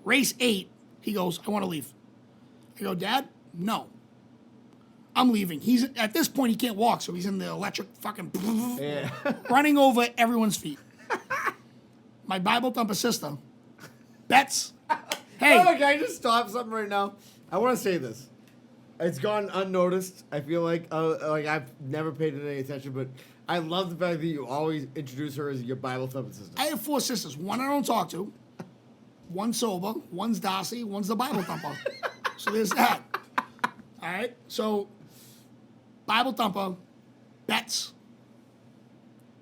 Race 8, he goes, I want to leave. I go, Dad, no. I'm leaving. At this point, he can't walk, so he's in the electric fucking Yeah. running over everyone's feet. My Bible thumper sister bets. Hey, Oh, can I just stop something right now? I want to say this. It's gone unnoticed. I feel like I've never paid it any attention, but I love the fact that you always introduce her as your Bible thumping sister. I have 4 sisters. One I don't talk to. One's sober. One's Darcy. One's the Bible thumper. So there's that. All right. So Bible thumper bets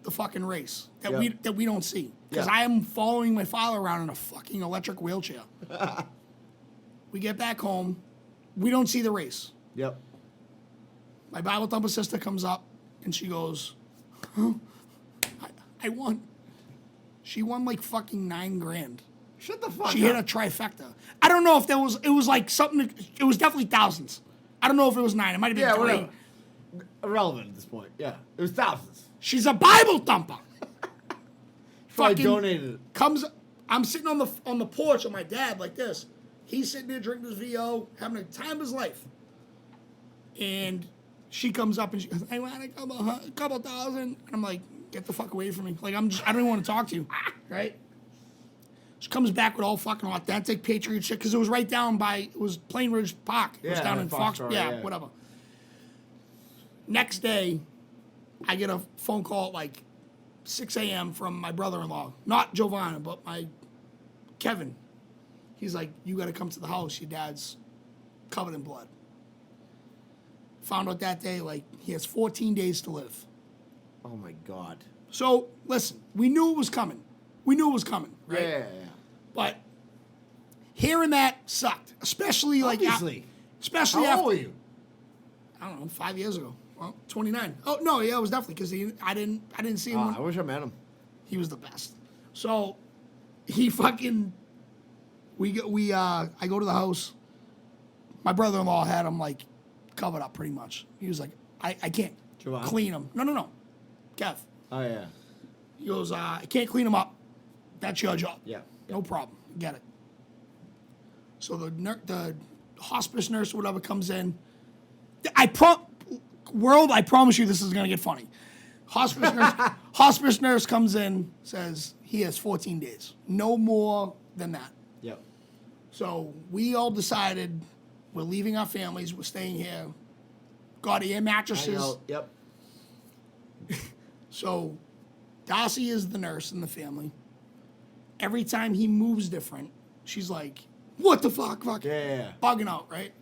the fucking race that we don't see because I am following my father around in a fucking electric wheelchair. We get back home. We don't see the race. Yep. My Bible thumper sister comes up and she goes, huh? I won. She won like fucking $9,000. Shut the fuck She up. hit a trifecta. I don't know if there was, it was like something, it was definitely thousands. I don't know if it was 9. It might have been 3. Whatever. Irrelevant at this point. Yeah. It was thousands. She's a Bible thumper. Probably Fucking donated it. Comes, I'm sitting on the porch with my dad like this. He's sitting there drinking his VO, having a time of his life. And she comes up and she goes, I want a couple thousand. And I'm like, get the fuck away from me. Like, I don't even want to talk to you. Right? She comes back with all fucking authentic Patriot shit because it was right down by, it was Plain Ridge Park. It was down in Foxborough. Yeah, whatever. Next day, I get a phone call at like 6 a.m. from my brother-in-law. Not Giovanna, but my Kevin. He's like, you got to come to the house. Your dad's covered in blood. Found out that day, like, he has 14 days to live. Oh my God. So, listen, we knew it was coming. Right? Yeah. But hearing that sucked, especially like Obviously. especially How after old were you? I don't know, 5 years ago. Well, 29. Oh no, yeah, it was definitely because I didn't see him. I wish I met him. He was the best. So he fucking I go to the house. My brother-in-law had him like covered up pretty much. He was like, I can't Javon? clean him. No. Kev. Oh yeah. He goes, I can't clean him up. That's your job. Yeah. No problem. Get it. So the hospice nurse or whatever comes in. I promise you this is gonna get funny. Hospice nurse comes in, says he has 14 days. No more than that. Yep. So we all decided we're leaving our families, we're staying here. Got air mattresses. Yep. So Darcy is the nurse in the family. Every time he moves different, she's like, what the fuck? Yeah. Bugging out, right?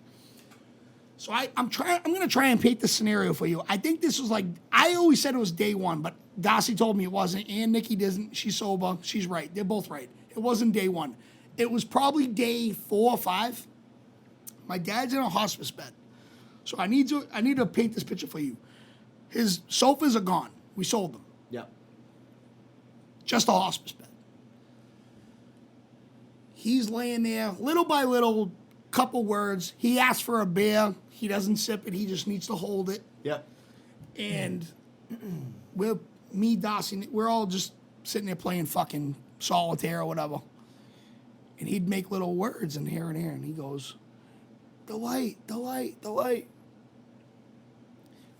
So I'm gonna try and paint the scenario for you. I think this was like, I always said it was day 1, but Darcy told me it wasn't, and Nikki doesn't. She's sober. She's right. They're both right. It wasn't day 1. It was probably day 4 or 5. My dad's in a hospice bed. So I need to paint this picture for you. His sofas are gone. We sold them. Yep. Just a hospice bed. He's laying there, little by little, couple words. He asks for a beer. He doesn't sip it. He just needs to hold it. Yep. And Darcy, we're all just sitting there playing fucking solitaire or whatever. And he'd make little words in here and there. And he goes, the light.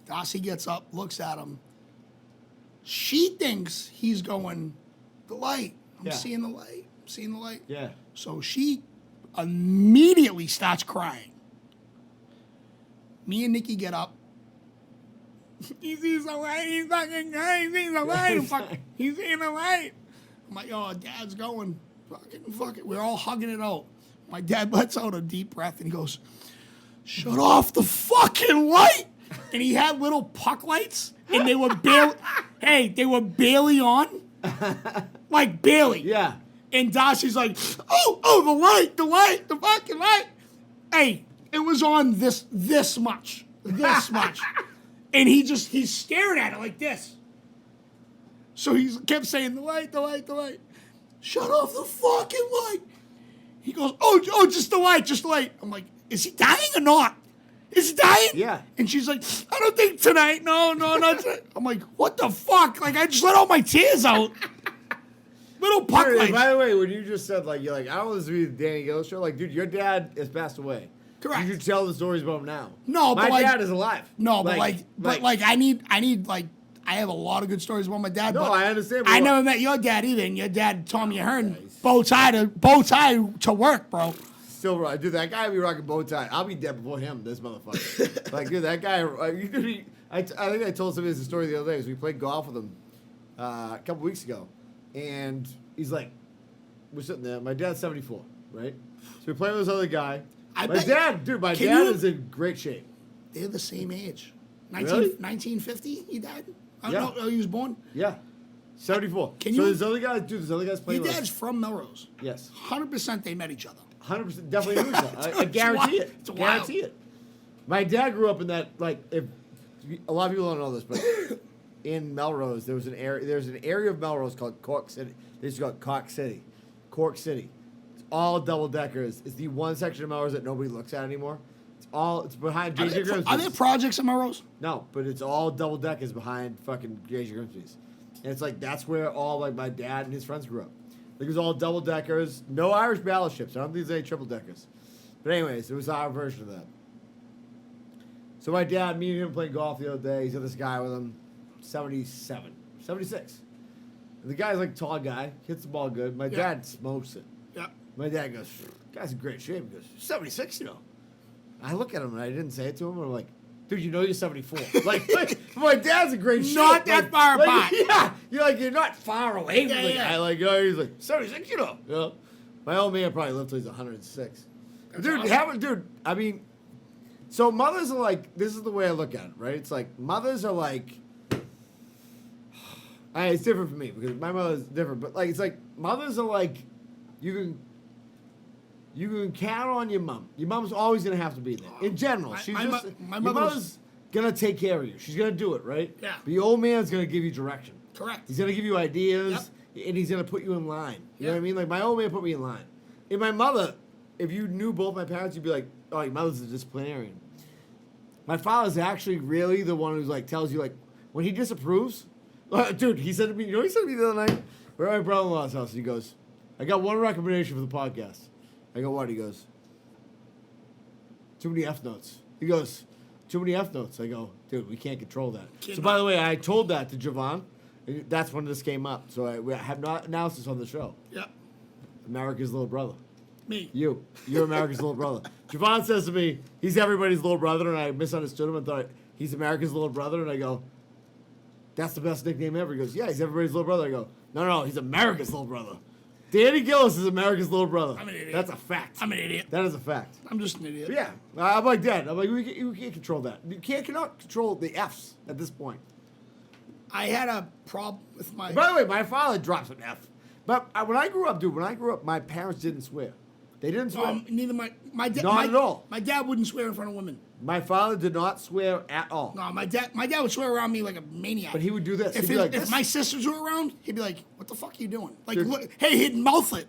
Darcy gets up, looks at him. She thinks he's going, the light. I'm seeing the light. Yeah. So she immediately starts crying. Me and Nikki get up. He sees the light. He's fucking crying. He sees the light. He's seeing the light. I'm like, oh, Dad's going. Fuck it. We're all hugging it out. My dad lets out a deep breath and he goes, shut off the fucking light. And he had little puck lights, and they were barely on. Like, barely. Yeah. And Darcy's like, oh, the light, the fucking light. Hey, it was on this much. And he's staring at it like this. So he kept saying, the light. Shut off the fucking light. He goes, oh, just the light. I'm like, is he dying or not? Is he dying? Yeah. And she's like, I don't think tonight. No, not tonight. I'm like, what the fuck? Like, I just let all my tears out. Little puck lights. By the way, when you just said, like, you're like, I don't want this to be the Danny Gill show. Like, dude, your dad has passed away. Correct. You should tell the stories about him now. No, but my dad is alive. No, but I need like, I have a lot of good stories about my dad. No, but I understand. I never met your dad either, and your dad, Tommy Ahern, bow tie to work, bro. still rocking. Dude, that guy be rocking bow tie. I'll be dead before him, this motherfucker. Like, dude, that guy, I think I told somebody this story the other day. So we played golf with him a couple weeks ago. And he's like, we're sitting there. My dad's 74, right? So we play with this other guy. My dad is in great shape. They're the same age. Really? 1950, he died? Yeah. No, he was born? Yeah. 74. Can so you- there's other guys, dude, there's other guys playing Your with dad's us. from Melrose. Yes. 100% they met each other. 100% definitely knew that. I guarantee it. It's wild. Guarantee it. My dad grew up in that, like, if a lot of people don't know this, but in Melrose, there's an area of Melrose called Cork City. They used to call it Cork City. Cork City. It's all double deckers. It's the one section of Melrose that nobody looks at anymore. It's behind J.J. Grimsby's. Are there projects in Melrose? No, but it's all double deckers behind fucking J.J. Grimsby's. And it's like, that's where all, like, my dad and his friends grew up. Like, it was all double deckers, no Irish battleships. I don't think there's any triple deckers. But anyways, it was our version of that. So my dad, me and him playing golf the other day. He's got this guy with him, 76. And the guy's like a tall guy, hits the ball good. My dad smokes it. Yeah. My dad goes, guy's in great shape. He goes, 76, you know. I look at him and I didn't say it to him. And I'm like, dude, you know you're 74. like my dad's in great shape. Not that like, far apart. Yeah, you're not far away from the Yeah. guy. Like, he's like 76, you know. You know? My old man probably lived till he's 106. Dude, awesome. I mean, so mothers are like, this is the way I look at it, right? It's like mothers are like, it's different for me because my mother's different, but like it's like mothers are like, you can count on your mom. Your mom's always gonna have to be there. In general, my your mother was- mother's gonna take care of you. She's gonna do it, right? Yeah. But your old man's gonna give you direction. Correct. He's gonna give you ideas, and he's gonna put you in line. You know what I mean? Like my old man put me in line. And my mother, if you knew both my parents, you'd be like, oh, your mother's a disciplinarian. My father's actually really the one who's like tells you like when he disapproves. Dude, he said to me, you know what he said to me the other night? We're at my brother-in-law's house. He goes, I got one recommendation for the podcast. I go, what? He goes, too many F notes. He goes, too many F notes. I go, dude, we can't control that. So by the way, I told that to Javon. That's when this came up. So I have not announced this on the show. Yep. America's little brother. Me. You're America's little brother. Javon says to me, he's everybody's little brother, and I misunderstood him and thought he's America's little brother, and I go, that's the best nickname ever. He goes, yeah, he's everybody's little brother. I go, no, he's America's little brother. Danny Gillis is America's little brother. I'm an idiot. That's a fact. I'm an idiot. That is a fact. I'm just an idiot. But yeah, I'm like that. I'm like, we can't control that. You cannot control the Fs at this point. I had a problem with my. By the way, my father drops an F. But when I grew up, my parents didn't swear. They didn't swear. Neither my dad. Not at all. My dad wouldn't swear in front of women. My father did not swear at all. No, my dad would swear around me like a maniac. But he would do this. If, He'd be like if this. my sisters were around, he'd be like, "What the fuck are you doing?" Like, Dude. look, hey, he'd mouth it.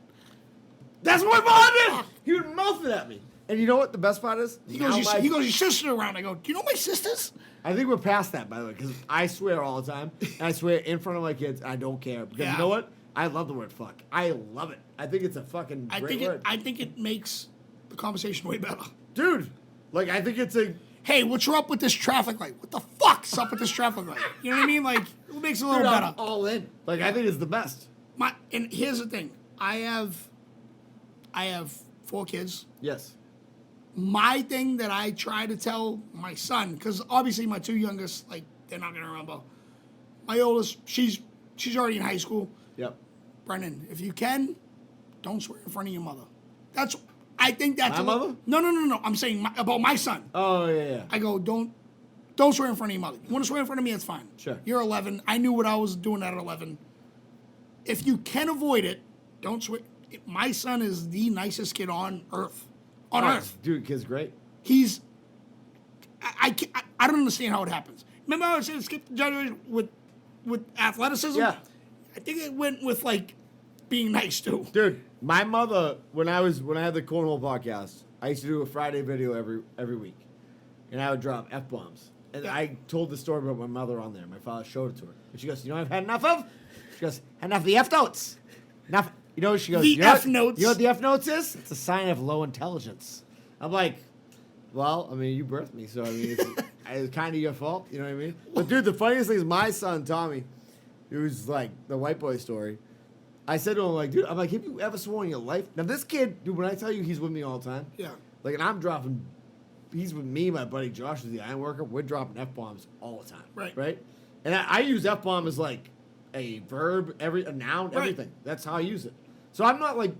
That's what my father did. He would mouth it at me. And you know what the best part is? He goes, your sister around. I go, do you know my sisters? I think we're past that, by the way, because I swear all the time. And I swear in front of my kids. I don't care. Because you know what? I love the word fuck. I love it. I think it's a fucking great word. I think it makes the conversation way better. Dude, like, I think it's a... Hey, what's up with this traffic light? What the fuck's up with this traffic light? You know what I mean? Like, it makes it a little Dude, I'm better. all in. Like, I think it's the best. And here's the thing. I have 4 kids. Yes. My thing that I try to tell my son, because obviously my 2 youngest, like, they're not gonna remember. My oldest, she's already in high school. Yep. Brennan, if you can, don't swear in front of your mother. I think that's My mother? No. I'm saying about my son. Oh, yeah. I go, don't swear in front of your mother. You want to swear in front of me, that's fine. Sure. You're 11. I knew what I was doing at 11. If you can avoid it, don't swear. My son is the nicest kid on earth. On earth. Dude, kid's great. He's. I don't understand how it happens. Remember how I said skip the generation with athleticism? Yeah. I think it went with like being nice too. Dude, my mother, when I had the Cornhole podcast, I used to do a Friday video every week. And I would drop F-bombs. And I told the story about my mother on there. My father showed it to her. And she goes, you know what I've had enough of? She goes, had enough of the F-notes. Enough. You know, she goes, The you know F-notes. You know what the F-notes is? It's a sign of low intelligence. I'm like, well, I mean, you birthed me, so I mean, it's kind of your fault. You know what I mean? But dude, the funniest thing is my son, Tommy, who's like the white boy story. I said to him, like, dude, I'm like, have you ever sworn in your life? Now, this kid, dude, when I tell you he's with me all the time, Yeah. like, and I'm dropping, he's with me, my buddy Josh is the iron worker, we're dropping F-bombs all the time. Right. And I use F-bomb as, like, a verb, a noun, Right. everything. That's how I use it. So I'm not like,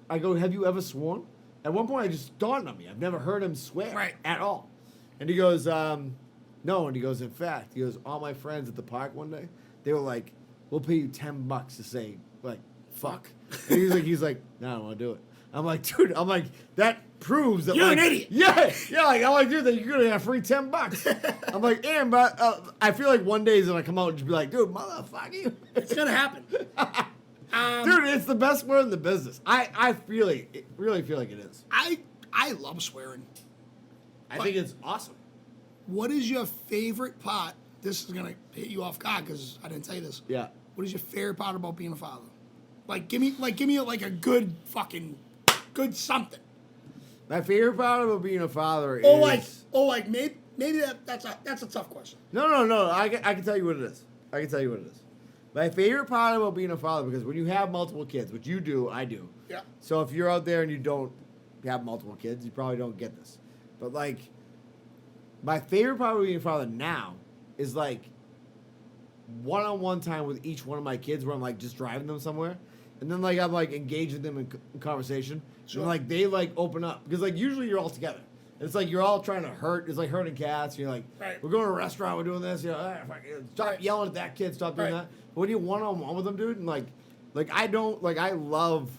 I go, have you ever sworn? At one point, I just dawned on me. I've never heard him swear at all. And he goes, no. And he goes, in fact, he goes, all my friends at the park one day, they were like, we'll pay you $10 to say, like, fuck. And he's like, no, I don't want to do it. I'm like, dude, that proves that You're like, an idiot. Yeah, like I'm like, dude, that you're gonna have free $10. I'm like, but I feel like one day he's gonna come out and just be like, dude, motherfucker, you. It's gonna happen. Dude, it's the best word in the business. I really feel like it is. I love swearing. I think it's awesome. What is your favorite part? This is gonna hit you off guard because I didn't tell you this. Yeah. What is your favorite part about being a father? Give me a good fucking good something. My favorite part about being a father is maybe that's a tough question. No. I can tell you what it is. My favorite part about being a father, because when you have multiple kids, which you do, I do. Yeah. So if you're out there and you don't have multiple kids, you probably don't get this. But like, my favorite part of being a father now is like one-on-one time with each one of my kids, where I'm like just driving them somewhere, and then like I'm like engaging them in conversation, Sure. and like they like open up, because like usually you're all together. It's like you're all trying to hurt. It's like hurting cats. You're like, Right. we're going to a restaurant. We're doing this. You know, stop yelling at that kid. Stop doing Right. that. But when you're one-on-one with them, dude, and like I love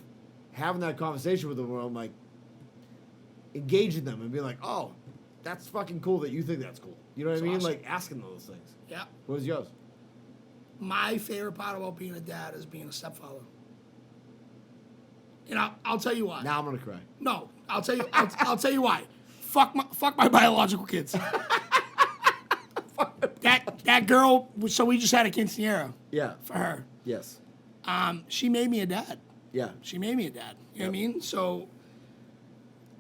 having that conversation with them, where I'm like engaging them and being like, oh, that's fucking cool that you think that's cool. You know what I mean? awesome. Like asking those things. Yeah. What is yours? My favorite part about being a dad is being a stepfather. And I'll tell you why. Now I'm gonna cry. No, I'll tell you. I'll tell you why. Fuck my biological kids. that girl. So we just had a quinceañera Yeah. for her. Yes. She made me a dad. Yeah. She made me a dad. You know what I mean? So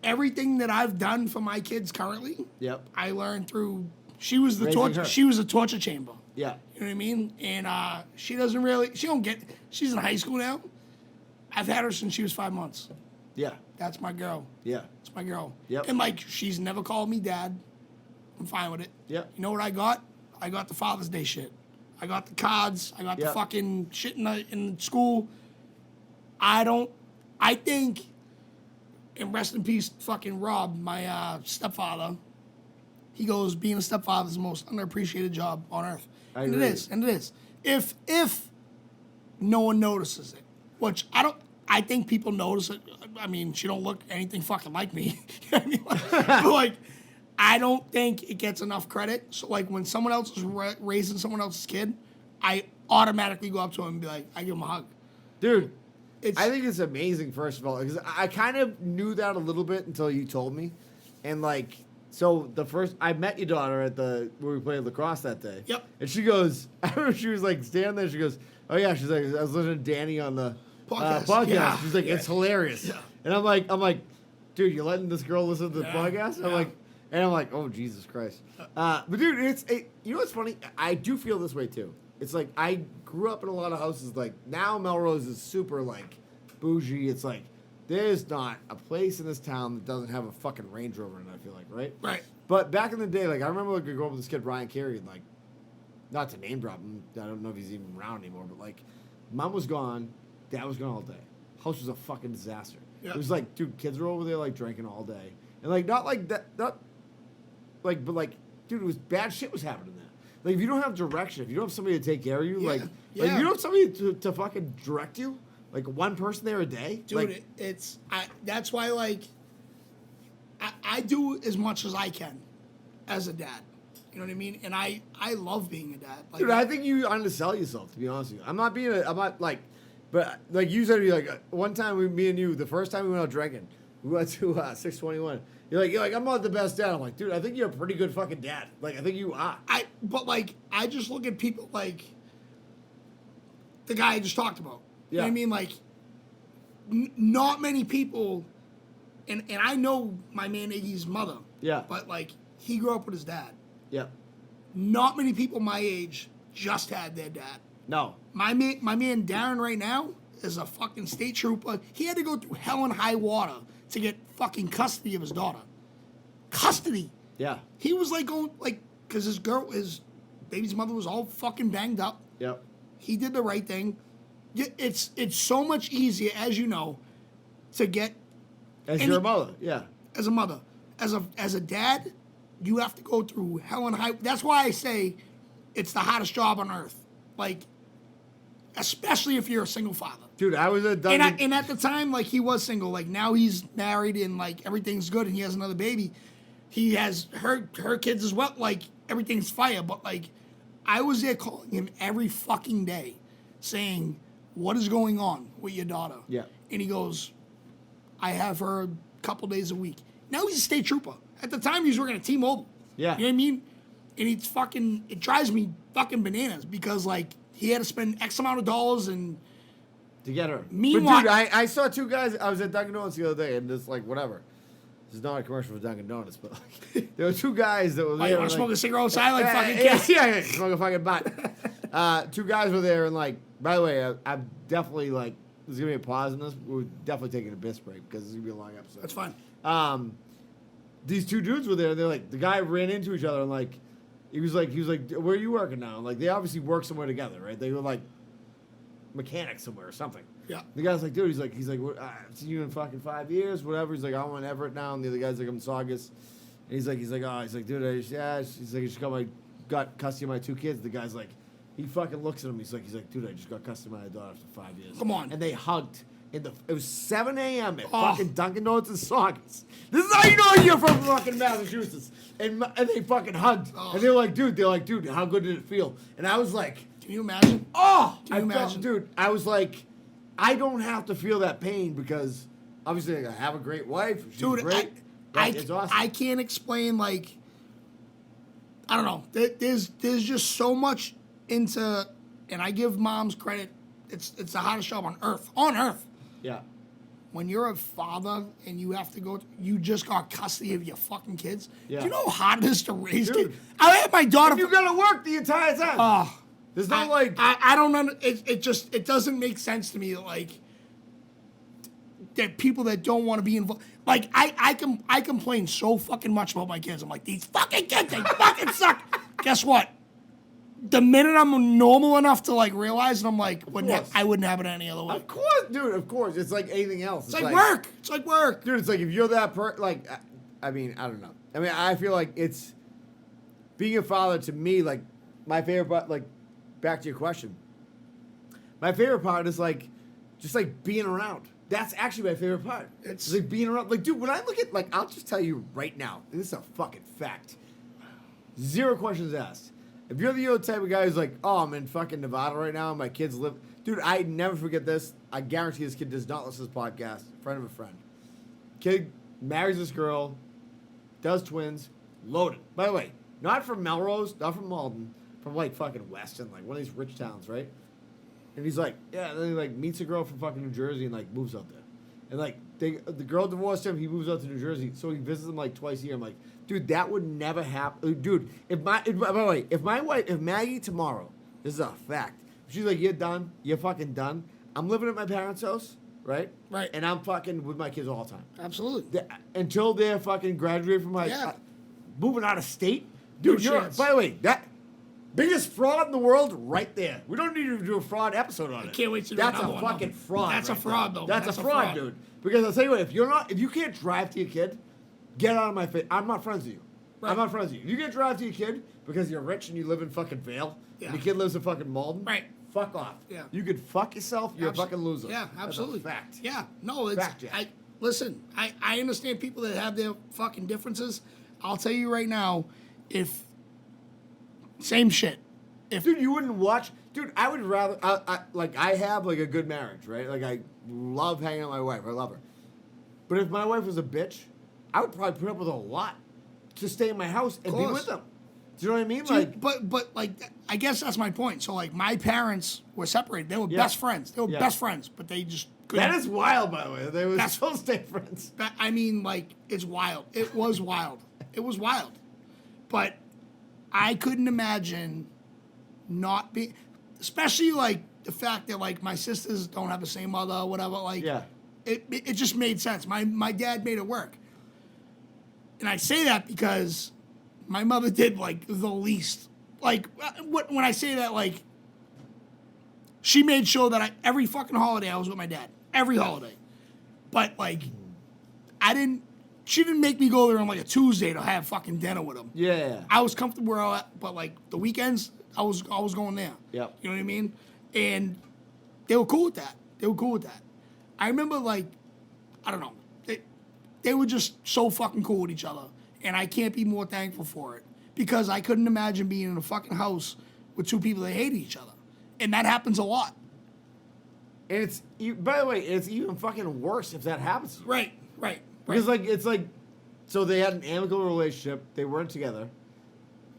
everything that I've done for my kids currently, Yep. I learned through. She was the Raising torture. her. She was a torture chamber. Yeah. You know what I mean? And she doesn't really. She don't get. She's in high school now. I've had her since she was 5 months. Yeah. That's my girl. Yeah. That's my girl. Yep. And like, she's never called me dad. I'm fine with it. Yep. You know what I got? I got the Father's Day shit. I got the cards. I got the Yep. fucking shit in school. I think, and rest in peace, fucking Rob, my stepfather. He goes, being a stepfather is the most underappreciated job on earth. I and agree. it is. If no one notices it, which I think people notice it. I mean, she don't look anything fucking like me. You know what I mean? But like, I don't think it gets enough credit. So like, when someone else is raising someone else's kid, I automatically go up to him and be like, I give him a hug. Dude, It's, I think it's amazing, first of all, because I kind of knew that a little bit until you told me. And like, so I met your daughter where we played lacrosse that day. Yep. And she goes, I remember she was like standing there, she goes, oh yeah, she's like, I was listening to Danny on the podcast. Yeah. She's like, it's hilarious. Yeah. And I'm like, dude, you're letting this girl listen to the Yeah. podcast? Yeah. I'm like, oh, Jesus Christ. But dude, you know what's funny? I do feel this way too. It's like, I grew up in a lot of houses, like, now Melrose is super, like, bougie. It's like, there's not a place in this town that doesn't have a fucking Range Rover in it, I feel like, right? Right. But back in the day, like, I remember, like, I grew up with this kid, Ryan Carey, and, like, not to name drop him, I don't know if he's even around anymore, but, like, mom was gone, dad was gone all day. House was a fucking disaster. Yeah. It was like, dude, kids were over there, like, drinking all day. And, like, not like that, but, like, dude, it was bad shit was happening there. Like, if you don't have direction, if you don't have somebody to take care of you, like, Yeah. you don't have somebody to fucking direct you, like, one person there a day, dude, like, that's why, like, I do as much as I can as a dad. You know what I mean? And I love being a dad. Like, dude, I think you undersell yourself, to be honest with you. I'm not like, but like you said, like one time me and you, the first time we went out drinking, we went to 621. You're like, I'm not the best dad. I'm like, dude, I think you're a pretty good fucking dad. Like, I think you are. But like, I just look at people like the guy I just talked about. You know what I Yeah. mean? Like, not many people, and I know my man Iggy's mother. Yeah. But like, he grew up with his dad. Yeah. Not many people my age just had their dad. No. My man Darren right now is a fucking state trooper. He had to go through hell and high water to get fucking custody of his daughter. Custody. Yeah. He was like going like because his baby's mother was all fucking banged up. Yep. He did the right thing. It's so much easier, as you know, to get As your mother, yeah. as a mother, as a dad, you have to go through hell and high. That's why I say it's the hottest job on earth. Like, especially if you're a single father. Dude, I was a Dunkin'. And at the time, like, he was single. Like, now he's married and, like, everything's good and he has another baby. He has her kids as well. Like, everything's fire. But, like, I was there calling him every fucking day saying, what is going on with your daughter? Yeah. And he goes, I have her a couple days a week. Now he's a state trooper. At the time, he was working at T-Mobile. Yeah. You know what I mean? And it drives me fucking bananas because, like, he had to spend X amount of dollars and... To get her. Meanwhile... But, dude, I saw two guys. I was at Dunkin' Donuts the other day, and it's like, whatever. This is not a commercial for Dunkin' Donuts, but, like, there were two guys that were there. you want to smoke a cigarette outside like fucking kids? Yeah, smoke a fucking butt. Two guys were there, and, like, by the way, I'm definitely, like, there's going to be a pause in this. We're definitely taking a piss break because this is going to be a long episode. That's fine. These two dudes were there, and they're like, the guy ran into each other, and, like, he was like, where are you working now? And, like, they obviously work somewhere together, right? They were, like, mechanics somewhere or something. Yeah. The guy's like, dude, he's like, I've seen you in fucking 5 years, whatever. He's like, I'm in Everett now, and the other guy's like, I'm in Saugus. And he's like, dude, he's like, I just got custody of my two kids. The guy's like, he fucking looks at him. He's like, dude, I just got custody of my daughter after 5 years. Come on. And they hugged. It was 7 a.m. at fucking Dunkin' Donuts in Saugus. This is how you know you're from fucking Massachusetts. And they fucking hugged. And they're like, dude, how good did it feel? And I was like, can you imagine? Dude, I was like, I don't have to feel that pain because obviously I have a great wife. She's great. It's awesome. I can't explain, like, I don't know. There's just so much into, and I give moms credit. It's the hottest job on earth. On earth. Yeah. When you're a father and you have to go, you just got custody of your fucking kids. Yeah. Do you know how hard it is to raise Dude. kids? I had my daughter. You gotta work the entire time. There's no I don't know. It doesn't make sense to me like that people that don't want to be involved. Like I complain so fucking much about my kids. I'm like, these fucking kids, they fucking suck. Guess what? The minute I'm normal enough to like realize it, I'm like, I wouldn't have it any other way. Of course, dude. Of course, it's like anything else. It's like work. It's like work, dude. It's like if you're that I mean, I don't know. I mean, I feel like it's being a father to me. Like my favorite part. Like back to your question. My favorite part is like just like being around. That's actually my favorite part. It's like being around. Like, dude, when I look at like, I'll just tell you right now. And this is a fucking fact. 0 questions asked. If you're the old type of guy who's like, oh, I'm in fucking Nevada right now, and my kids live... Dude, I never forget this. I guarantee this kid does not listen to this podcast. Friend of a friend. Kid marries this girl, does twins, loaded. By the way, not from Melrose, not from Malden, from like fucking Weston, like one of these rich towns, right? And he's like, yeah, and then he like meets a girl from fucking New Jersey and like moves out there. And like, the girl divorced him, he moves out to New Jersey, so he visits them like twice a year. I'm like, dude, that would never happen. Dude, by the way, if Maggie tomorrow, this is a fact, she's like, you're done, you're fucking done. I'm living at my parents' house, right? Right. And I'm fucking with my kids all the time. Absolutely. Until they're fucking graduated from moving out of state. Dude, No you're, chance. by the way, that biggest fraud in the world right there. We don't need to do a fraud episode on it. I can't wait to do That's another a one, fucking though. fraud. That's a right fraud, there. though. That's a fraud, dude. Because I'll tell you what, if you can't drive to your kid, get out of my face. I'm not friends with you. Right. I'm not friends with you. If you can't drive to your kid because you're rich and you live in fucking Vale, and your kid lives in fucking Malden, Right. fuck off. Yeah. You could fuck yourself, you're a fucking loser. Yeah, absolutely. That's a fact. Yeah, no, it's Fact, Jack. listen, I understand people that have their fucking differences. I'll tell you right now, if same shit. If Dude, you wouldn't watch. Dude, I would rather. I have like a good marriage, right? Like I love hanging out with my wife. I love her. But if my wife was a bitch, I would probably put up with a lot to stay in my house and be with them. Do you know what I mean? Dude, but like I guess that's my point. So like my parents were separated. They were best friends. They were best friends, but they just couldn't. That is wild, by the way. They were still stay friends. I mean, like it's wild. It was wild. It was wild. But I couldn't imagine not being, especially like the fact that like my sisters don't have the same mother or whatever, like Yeah. it just made sense. My dad made it work. And I say that because my mother did like the least. Like when I say that, like she made sure that every fucking holiday I was with my dad. Every holiday. But like she didn't make me go there on like a Tuesday to have fucking dinner with him. Yeah. I was comfortable where I was at, but like the weekends I was going there. Yep. You know what I mean? And they were cool with that. I remember like, I don't know. They were just so fucking cool with each other. And I can't be more thankful for it. Because I couldn't imagine being in a fucking house with two people that hated each other. And that happens a lot. And by the way, it's even fucking worse if that happens to you. Right. Because it's like, so they had an amicable relationship, they weren't together,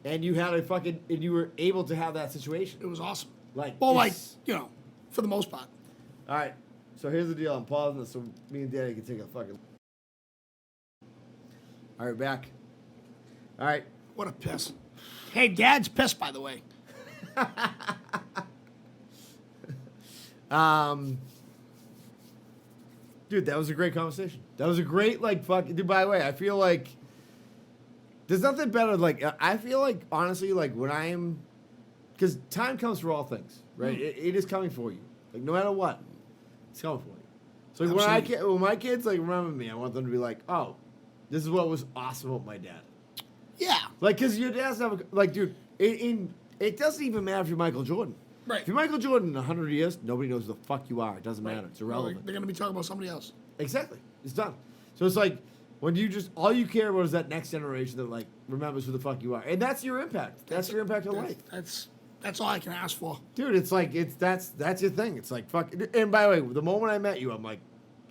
and you had and you were able to have that situation. It was awesome. Like, for the most part. All right, so here's the deal. I'm pausing this so me and Daddy can take a fucking. All right, back. All right. What a piss. Hey, Dad's pissed, by the way. Dude, that was a great conversation. That was a great, dude, by the way, I feel like there's nothing better, I feel like, honestly, like, when I am, because time comes for all things, right? It is coming for you. Like, no matter what, it's coming for you. So, like, when my kids, like, remember me, I want them to be like, oh, this is what was awesome about my dad. Yeah. Like, because your dad's never, like, dude, it doesn't even matter if you're Michael Jordan. Right. If you're Michael Jordan in 100 years, nobody knows who the fuck you are. It doesn't matter. It's irrelevant. They're going to be talking about somebody else. Exactly. It's done. So it's like, when you just, all you care about is that next generation that, like, remembers who the fuck you are. And that's your impact. That's your impact on life. That's all I can ask for. Dude, it's like, that's your thing. It's like, fuck. And by the way, the moment I met you, I'm like,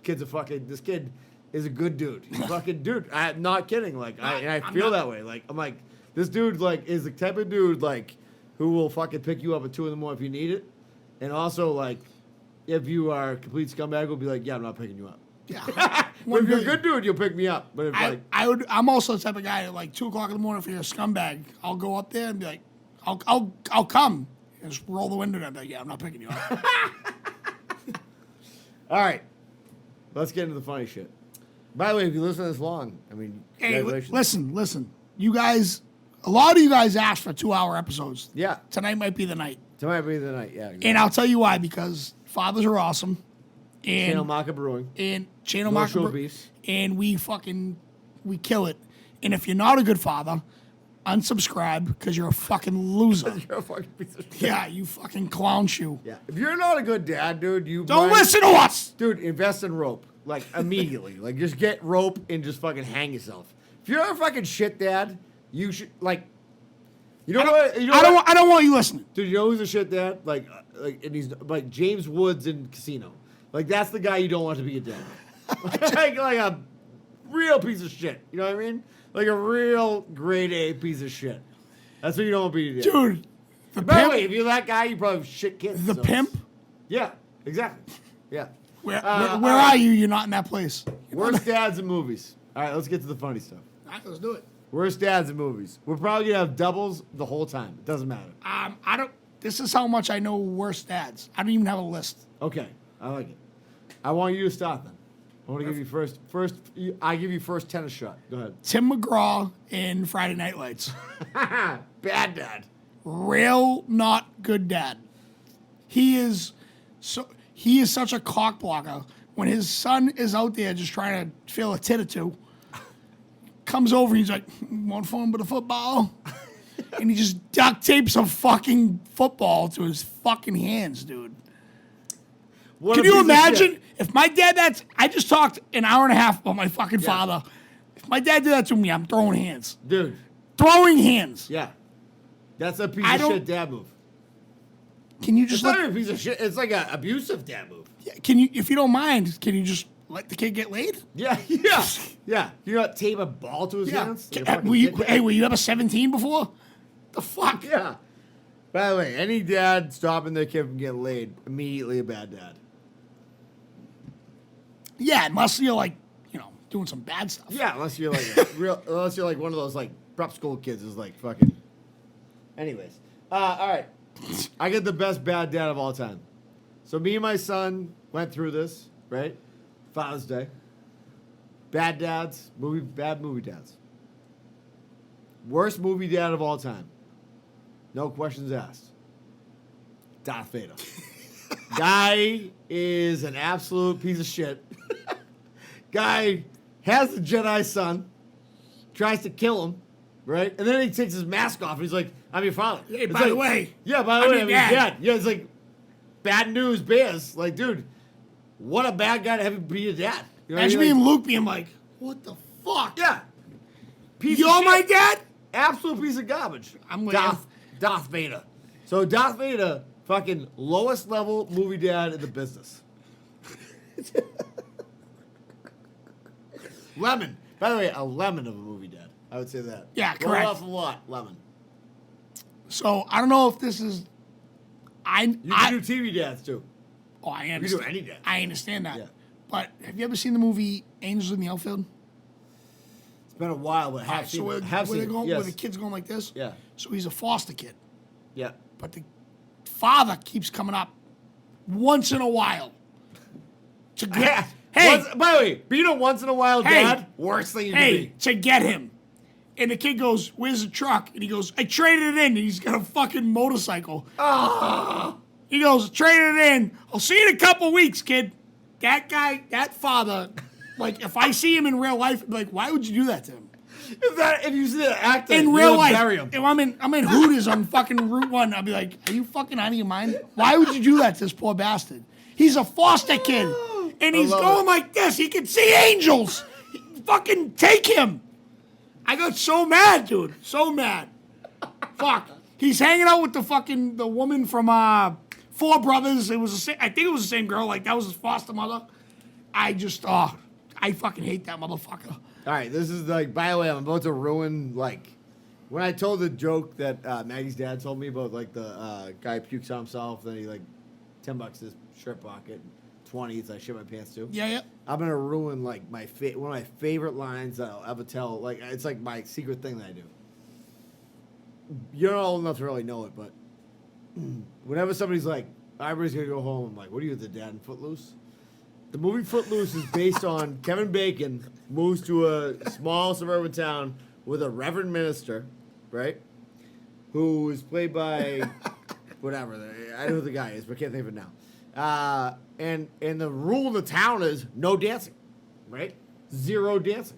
this kid is a good dude. He's fucking dude. I'm not kidding. Like, I feel that way. Like, I'm like, this dude, like, is the type of dude, like, who will fucking pick you up at 2 in the morning if you need it. And also, like, if you are a complete scumbag, will be like, yeah, I'm not picking you up. Yeah. But if you're a good dude, you'll pick me up. But if I'm also the type of guy that, like, 2 o'clock in the morning, if you're a scumbag, I'll go up there and be like, I'll come. And just roll the window down and be like, yeah, I'm not picking you up. All right. Let's get into the funny shit. By the way, if you listen this long, I mean, congratulations. Listen. You guys, a lot of you guys asked for 2-hour episodes. Yeah. Tonight might be the night. Tonight might be the night, yeah. Exactly. And I'll tell you why, because fathers are awesome. And Channel Maka Brewing. And Channel Maka Brewing. And we kill it. And if you're not a good father, unsubscribe because you're a fucking loser. You're a fucking piece of shit. Yeah, you fucking clown shoe. Yeah. If you're not a good dad, dude, don't listen to us. Dude, invest in rope. Like, immediately. Like, just get rope and just fucking hang yourself. If you're a fucking shit dad, you should, like, you know what? I don't want you listening. Dude, you know who's a shit dad? And he's like James Woods in Casino. Like, that's the guy you don't want to be a dad. like a real piece of shit. You know what I mean? Like a real grade A piece of shit. That's what you don't want to be a dad. Dude, by the way, if you're that guy, you probably have shit kids. The pimp? Yeah, exactly. Yeah. Where are you? You're not in that place. Worst dads in movies. All right, let's get to the funny stuff. All right, let's do it. Worst dads in movies. We're probably gonna have doubles the whole time. It doesn't matter. This is how much I know worst dads. I don't even have a list. Okay, I like it. I want you to start then. I want to give you first. I give you first tennis shot. Go ahead. Tim McGraw in Friday Night Lights. Bad dad. Real not good dad. He is such a cock blocker. When his son is out there just trying to feel a tit or two, comes over and he's like, "Want fun with a football?" And he just duct tapes a fucking football to his fucking hands, dude. Can you imagine if my dad? I just talked an hour and a half about my fucking father. If my dad did that to me, I'm throwing hands, dude. Throwing hands. Yeah, that's a piece of shit dad move. Can you just it's not a piece of shit. It's like an abusive dad move. Can you, if you don't mind, can you just let the kid get laid? Yeah. You not tape a ball to his hands? Were you ever 17 before? The fuck? Yeah. By the way, any dad stopping their kid from getting laid, immediately a bad dad. Yeah, unless you're like, doing some bad stuff. Yeah, unless you're like unless you're like one of those like prep school kids is like fucking. Anyways, all right. I get the best bad dad of all time. So me and my son went through this, right? Father's Day. Bad dads, bad movie dads. Worst movie dad of all time. No questions asked. Darth Vader. Guy is an absolute piece of shit. Guy has the Jedi son, tries to kill him, right? And then he takes his mask off and he's like, I'm your father. Hey, It's by like, the way. Yeah, by the way, I'm your dad. dad. Yeah, it's like, bad news bears. Like, dude, what a bad guy to have be your dad. You know what I Imagine mean? me Like, and Luke being like, what the fuck? yeah. Piece of You're shit. my dad? Absolute piece of garbage. I'm with Darth Vader. So Darth Vader, fucking lowest level movie dad in the business. Lemon. By the way, a lemon of a movie dad. I would say that. Yeah, Roll correct. off a lot, lemon. So I don't know if this is. You can do TV dads too. Oh, I You can understand. do any dad. I understand that. Yeah. But have you ever seen the movie Angels in the Outfield? It's been a while, but have Alright, so seen where, it. Have where, seen they it. go, Yes. where the kid's going like this? Yeah. So he's a foster kid. Yeah. But the father keeps coming up once in a while. To get, hey, By the way, being a once in a while Hey. dad, worst thing you can hey, be. to get him. And the kid goes, where's the truck? And he goes, I traded it in. And he's got a fucking motorcycle. He goes, traded it in. I'll see you in a couple weeks, kid. That guy, that father, like, if I see him in real life, I'd be like, why would you do that to him? If you see the actor, In you real would life, bury him. if I'm in Hooters on fucking Route 1, I'd be like, are you fucking out of your mind? Why would you do that to this poor bastard? He's a foster kid. And he's love going it. like this. He can see angels. Fucking take him. I got so mad, dude. So mad. Fuck. He's hanging out with the woman from Four Brothers. I think it was the same girl. Like, that was his foster mother. I fucking hate that motherfucker. All right, this is like, by the way, I'm about to ruin, like, when I told the joke that Maggie's dad told me about, like, the guy pukes on himself, then he, like, $10 his shirt pocket, 20 it's I shit my pants too. Yeah. I'm going to ruin, like, one of my favorite lines that I'll ever tell. Like, it's like my secret thing that I do. You're not old enough to really know it, but whenever somebody's like, everybody's going to go home, I'm like, what are you, the dad in Footloose? The movie Footloose is based on Kevin Bacon moves to a small suburban town with a reverend minister, right? Who is played by whatever. I know who the guy is, but I can't think of it now. And the rule of the town is no dancing, right? Zero dancing,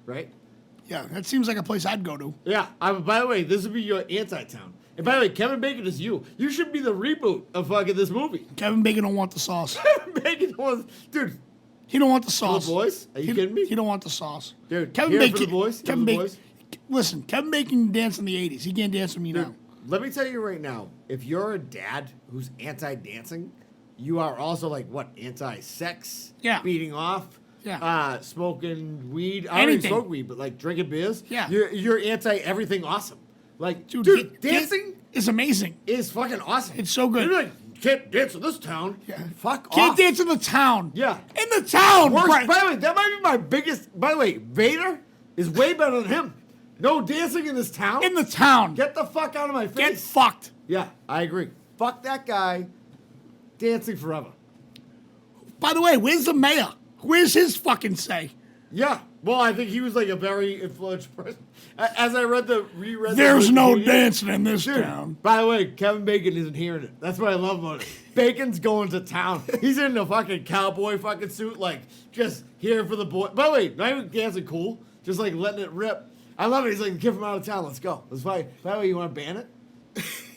right? Yeah, that seems like a place I'd go to. Yeah. By the way, this would be your anti-town. And by the way, Kevin Bacon is you. You should be the reboot of fucking this movie. Kevin Bacon don't want the sauce. Kevin Bacon was, dude. He don't want the For sauce. the boys? Are you kidding me? He don't want the sauce. Dude, Kevin here Bacon. for the boys? Here Kevin for the Bacon. boys? Listen, Kevin Bacon danced in the '80s. He can't dance with me now. Let me tell you right now, if you're a dad who's anti-dancing, you are also like what, anti-sex, Yeah. beating off, Yeah. smoking weed. I don't even Anything. smoke weed, but like drinking beers. Yeah. You're anti-everything awesome. Like, dude, dancing is amazing. is fucking awesome. It's so good. You're like, can't dance in this town. Yeah. Fuck Can't off. dance in the town. Yeah. In the town. Worse, Right. by the way, that might be my biggest. By the way, Vader is way better than him. No dancing in this town. In the town. Get the fuck out of my face. Get fucked. Yeah, I agree. Fuck that guy. Dancing forever. By the way, where's the mayor? Where's his fucking say? Yeah. Well, I think he was like a very influential person. As I reread There's the no Wikipedia- dancing in this Dude, town. by the way, Kevin Bacon isn't hearing it. That's what I love about it. Bacon's going to town. He's in a fucking cowboy fucking suit, like, just here for the boy. By the way, not even dancing cool, just like letting it rip. I love it. He's like, get from out of town. Let's go. That's why. By the way, you want to ban it?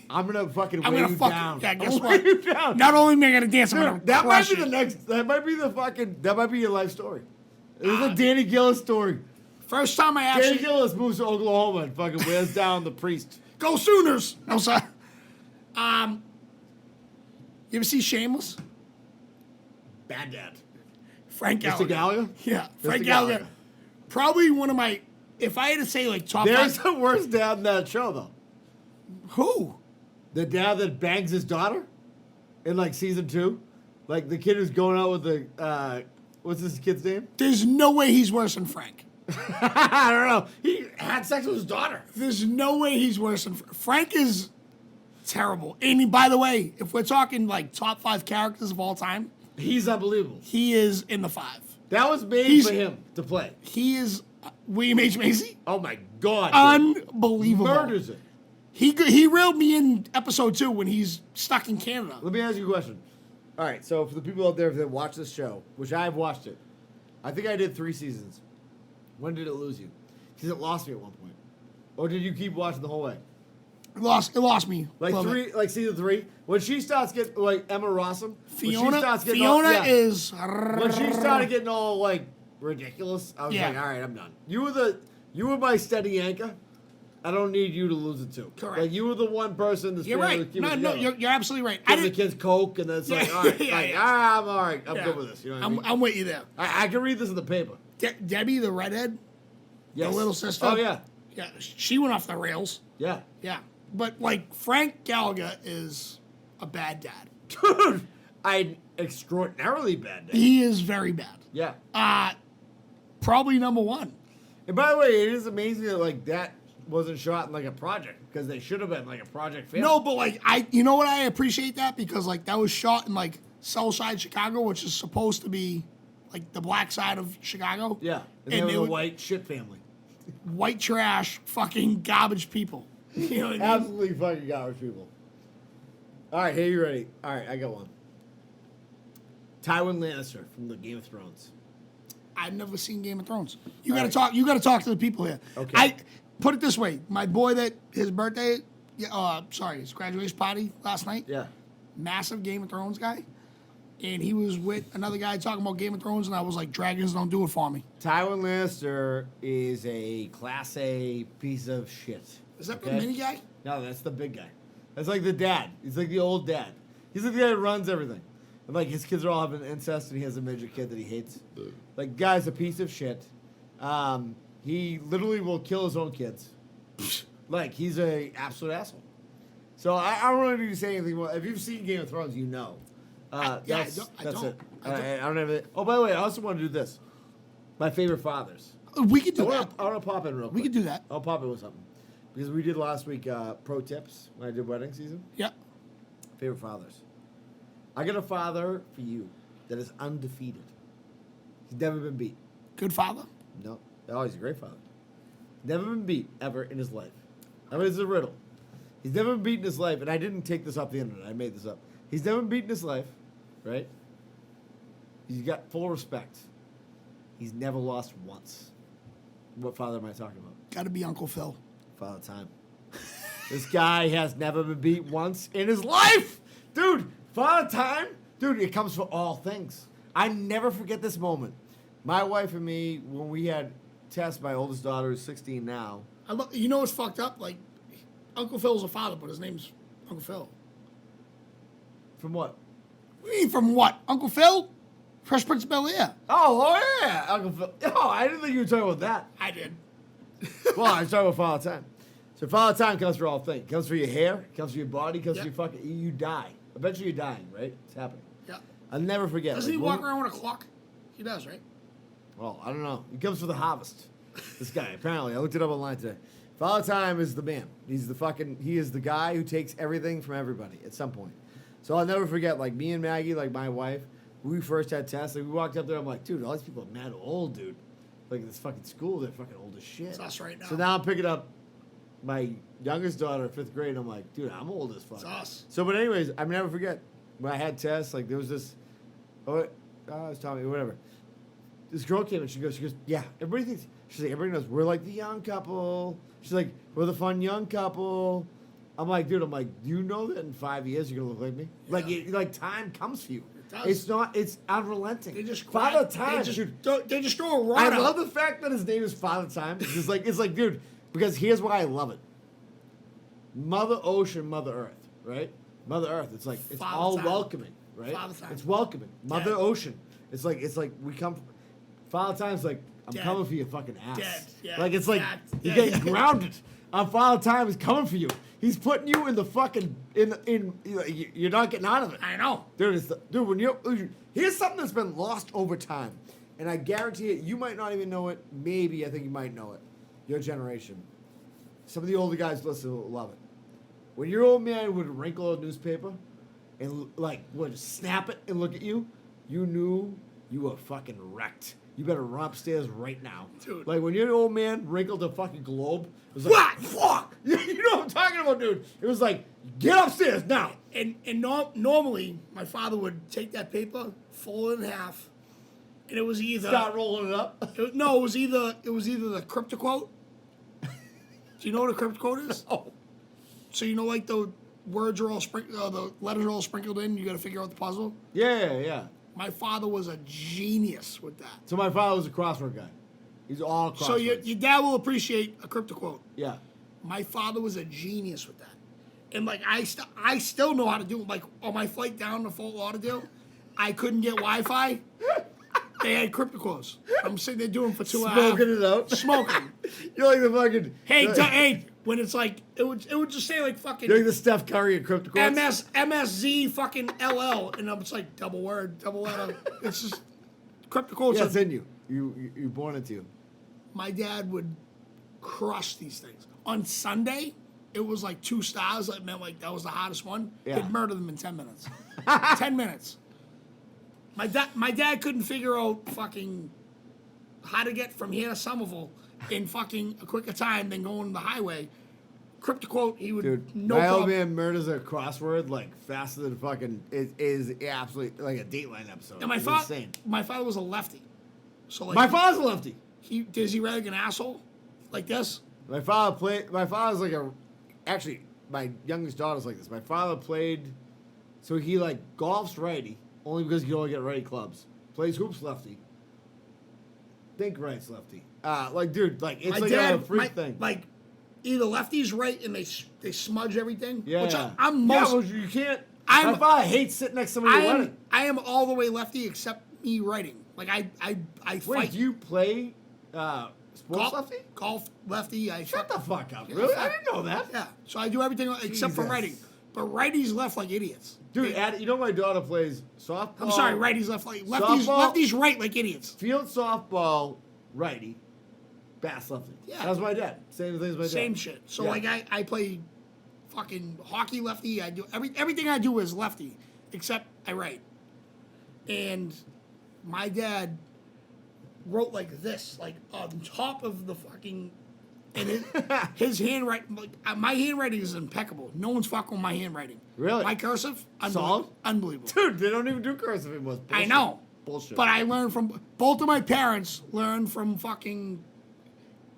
I'm gonna fucking I'm weigh gonna you fuck. down. Yeah, guess I'll what? weigh you down. Not only am I gonna dance, I'm gonna Dude, that might crush be the it. next. That might be the fucking. That might be your life story. It was a Danny Gillis story. First time I Danny actually Gillis moves to Oklahoma and fucking wears down the priest. go Sooners. No, sorry. You ever see Shameless? Bad dad. Frank Mr. Gallagher. Gallagher? Yeah, Frank Mr. Gallagher. Gallagher. Probably one of my. If I had to say like top There's five, the worst dad in that show though. who? The dad that bangs his daughter in like season 2, like the kid who's going out with the what's this kid's name? There's no way he's worse than Frank. I don't know. He had sex with his daughter. There's no way he's worse than Frank. Frank is. Terrible. And by the way, if we're talking like top 5 characters of all time, He's unbelievable. he is in the 5. That was made He's- for him to play. He is William H. Macy. Oh my God. dude. Unbelievable. Murders it. He reeled me in episode 2 when he's stuck in Canada. Let me ask you a question. All right, so for the people out there that watch this show, which I've watched it, I think I did 3 seasons. When did it lose you? Because it lost me at one point. Or did you keep watching the whole way? It lost me. Like Love 3, it. like season 3, when she starts getting like Emma Rossum. Fiona yeah, is. when she started getting all like ridiculous. I was Yeah. like, all right, I'm done. You were my steady anchor. I don't need you to lose it too. Correct. Like you were the one person that's You're able to right. keep No, it no, together. you're absolutely right. Give the kids Coke, and then it's like, Yeah, all right, yeah, like, yeah. I'm all right. I'm Yeah. good with this. You know what I mean? I'm with you there. I can read this in the paper. Debbie, the redhead, Yes. the little sister. Oh yeah, Yeah, she went off the rails. yeah. Yeah. But like Frank Gallagher is a bad dad. Dude, I'm extraordinarily bad day. He is very bad. Yeah. Probably number 1. And by the way, it is amazing that like that wasn't shot in like a project because they should have been like a project film. No, but like you know what, I appreciate that because like that was shot in like Southside Chicago, which is supposed to be like the black side of Chicago. Yeah. And they And were they the would- white shit family. White trash, fucking garbage people. You know what I mean? Absolutely fucking garbage people. All right, hey, you ready? All right, I got one. Tywin Lannister from the Game of Thrones. I've never seen Game of Thrones. You All gotta right. talk. You gotta talk to the people here. Okay. I put it this way: my boy, that his birthday, his graduation party last night. Yeah. Massive Game of Thrones guy, and he was with another guy talking about Game of Thrones, and I was like, "Dragons don't do it for me." Tywin Lannister is a class A piece of shit. Is that the okay? mini guy? No, that's the big guy. That's like the dad. He's like the old dad. He's like the guy that runs everything. And like his kids are all having incest, and he has a midget kid that he hates. Like, guy's a piece of shit. He literally will kill his own kids. Like, he's a absolute asshole. So I don't really need to say anything more. If you've seen Game of Thrones, you know. That's it. I don't have it. Oh, by the way, I also want to do this. My favorite fathers. We could do I that. want to pop in real quick. We could do that. I'll pop in with something. Because we did last week pro tips when I did wedding season. Yeah. Favorite fathers. I got a father for you that is undefeated. He's never been beat. Good father. No. Oh, he's a great father. Never been beat ever in his life. I mean, it's a riddle. He's never been beat in his life, and I didn't take this off the internet. I made this up. He's never been beat in his life, right? He's got full respect. He's never lost once. What father am I talking about? Got to be Uncle Phil. Father Time. This guy has never been beat once in his life. Dude, Father Time, dude, it comes for all things. I never forget this moment. My wife and me, when we had Tess, my oldest daughter, is 16 now. You know what's fucked up? Like, Uncle Phil's a father, but his name's Uncle Phil. From what? What do you mean from what? Uncle Phil? Fresh Prince of Bel-Air. Oh, yeah, Uncle Phil. Oh, I didn't think you were talking about that. I did. Well, I was talking about Father Time. So Father Time comes for all things. Comes for your hair, comes for your body, comes for Yep. your fucking... You die. Eventually you're dying, right? It's happening. Yeah. I'll never forget. Doesn't he Like, walk when- around with a clock? He does, right? Well, I don't know. He comes for the harvest. This guy, apparently. I looked it up online today. Father Time is the man. He is the guy who takes everything from everybody at some point. So I'll never forget, like, me and Maggie, like, my wife, when we first had Tess, like, we walked up there, I'm like, dude, all these people are mad old, dude. Like, this fucking school, they're fucking old as shit. It's us right now. So now I'm picking up my youngest daughter, 5th grade, and I'm like, dude, I'm old as fuck. It's us. So, but anyways, I never forget, when I had Tess, like, there was this, I was telling me, whatever. This girl came and she goes, yeah, everybody thinks, she's like, everybody knows we're like the young couple. She's like, we're the fun young couple. I'm like, dude, do you know that in 5 years you're gonna look like me? Yeah. Like time comes for you. It does. It's unrelenting. They just Father grab- Time. They just throw a rod I out. love the fact that his name is Father Time. It's like, dude, because here's why I love it. Mother Ocean, Mother Earth, right? Mother Earth. It's like it's Father all Time. welcoming, right? Father Time. It's welcoming. Mother Dead. Ocean. It's like we come. Father Time's like I'm Dead. coming for your fucking ass. Dead. Yeah. Like it's like Dead. you're Yeah. getting grounded. Father Time is coming for you. He's putting you in the fucking you're not getting out of it. I know. Dude, when here's something that's been lost over time, and I guarantee it, you might not even know it. Maybe I think you might know it. Your generation. Some of the older guys listen will love it. When your old man would wrinkle a newspaper and like would snap it and look at you, you knew you were fucking wrecked. You better run upstairs right now. Dude. Like when your old man wrinkled a fucking globe, it was like, fuck! You know what I'm talking about, dude? It was like, get upstairs now! And normally, my father would take that paper, fold it in half, and it was either... Start rolling it up. It was either the crypto quote. Do you know what a crypto quote is? Oh. So you know, like the words are all the letters are all sprinkled in. You got to figure out the puzzle. Yeah. My father was a genius with that. So my father was a crossword guy. He's all crosswords. So your dad will appreciate a crypto quote. Yeah. My father was a genius with that, and like I still know how to do it. Like on my flight down to Fort Lauderdale, I couldn't get Wi-Fi. They had crypto quotes. I'm sitting there doing for 2 hours. Smoking it out. Smoking. You're like the fucking... Hey, when it's like it would just say like fucking You're like the Steph Curry of crypto quotes. MSZ fucking LL, and I'm just like double word, double letter. It's just crypto quotes. Yeah, it's in you. You're born into you. My dad would crush these things. On Sunday, it was like 2 stars. That meant like that was the hottest one. Yeah. He'd murder them in 10 minutes. 10 minutes. My dad couldn't figure out fucking how to get from here to Somerville in fucking a quicker time than going the highway. Crypto quote, he would Dude, no my problem. old man murders a crossword like faster than fucking is absolutely like a Dateline episode. And my It's father, insane. my father was a lefty, so like My father's a lefty. Is he really like an asshole like this? My father's like actually, my youngest daughter's like this. My father played, so he like golfs righty, only because he can only get righty clubs. Plays hoops lefty. Think right's lefty. Like dude, like it's My like dad, a freak thing. like either lefty's right and they smudge everything. Yeah. Which I'm most. Yeah, well, you can't. I'm- my father hates sitting next to somebody running. I am all the way lefty except me writing. Like I Wait, fight. do you play sports lefty? Golf lefty. Shut the fuck up. Yeah, Really? fuck. I didn't know that. Yeah. So I do everything except for Jesus. writing. But righties left like idiots. Dude, you know my daughter plays softball. I'm sorry, righties left like lefties. Softball. Lefties right like idiots. Field softball, righty. Bass lefty. Yeah. That's my dad. Same thing as my dad. Same shit. So Yeah. like I play fucking hockey lefty. I do everything I do is lefty except I write. And my dad wrote like this, like on top of the fucking, and his handwriting, like my handwriting is impeccable. No one's fucking with my handwriting. Really? My cursive, Solid? unbelievable. Dude, they don't even do cursive anymore. It's I bullshit. know. Bullshit. But I learned from both of my parents. Learned from fucking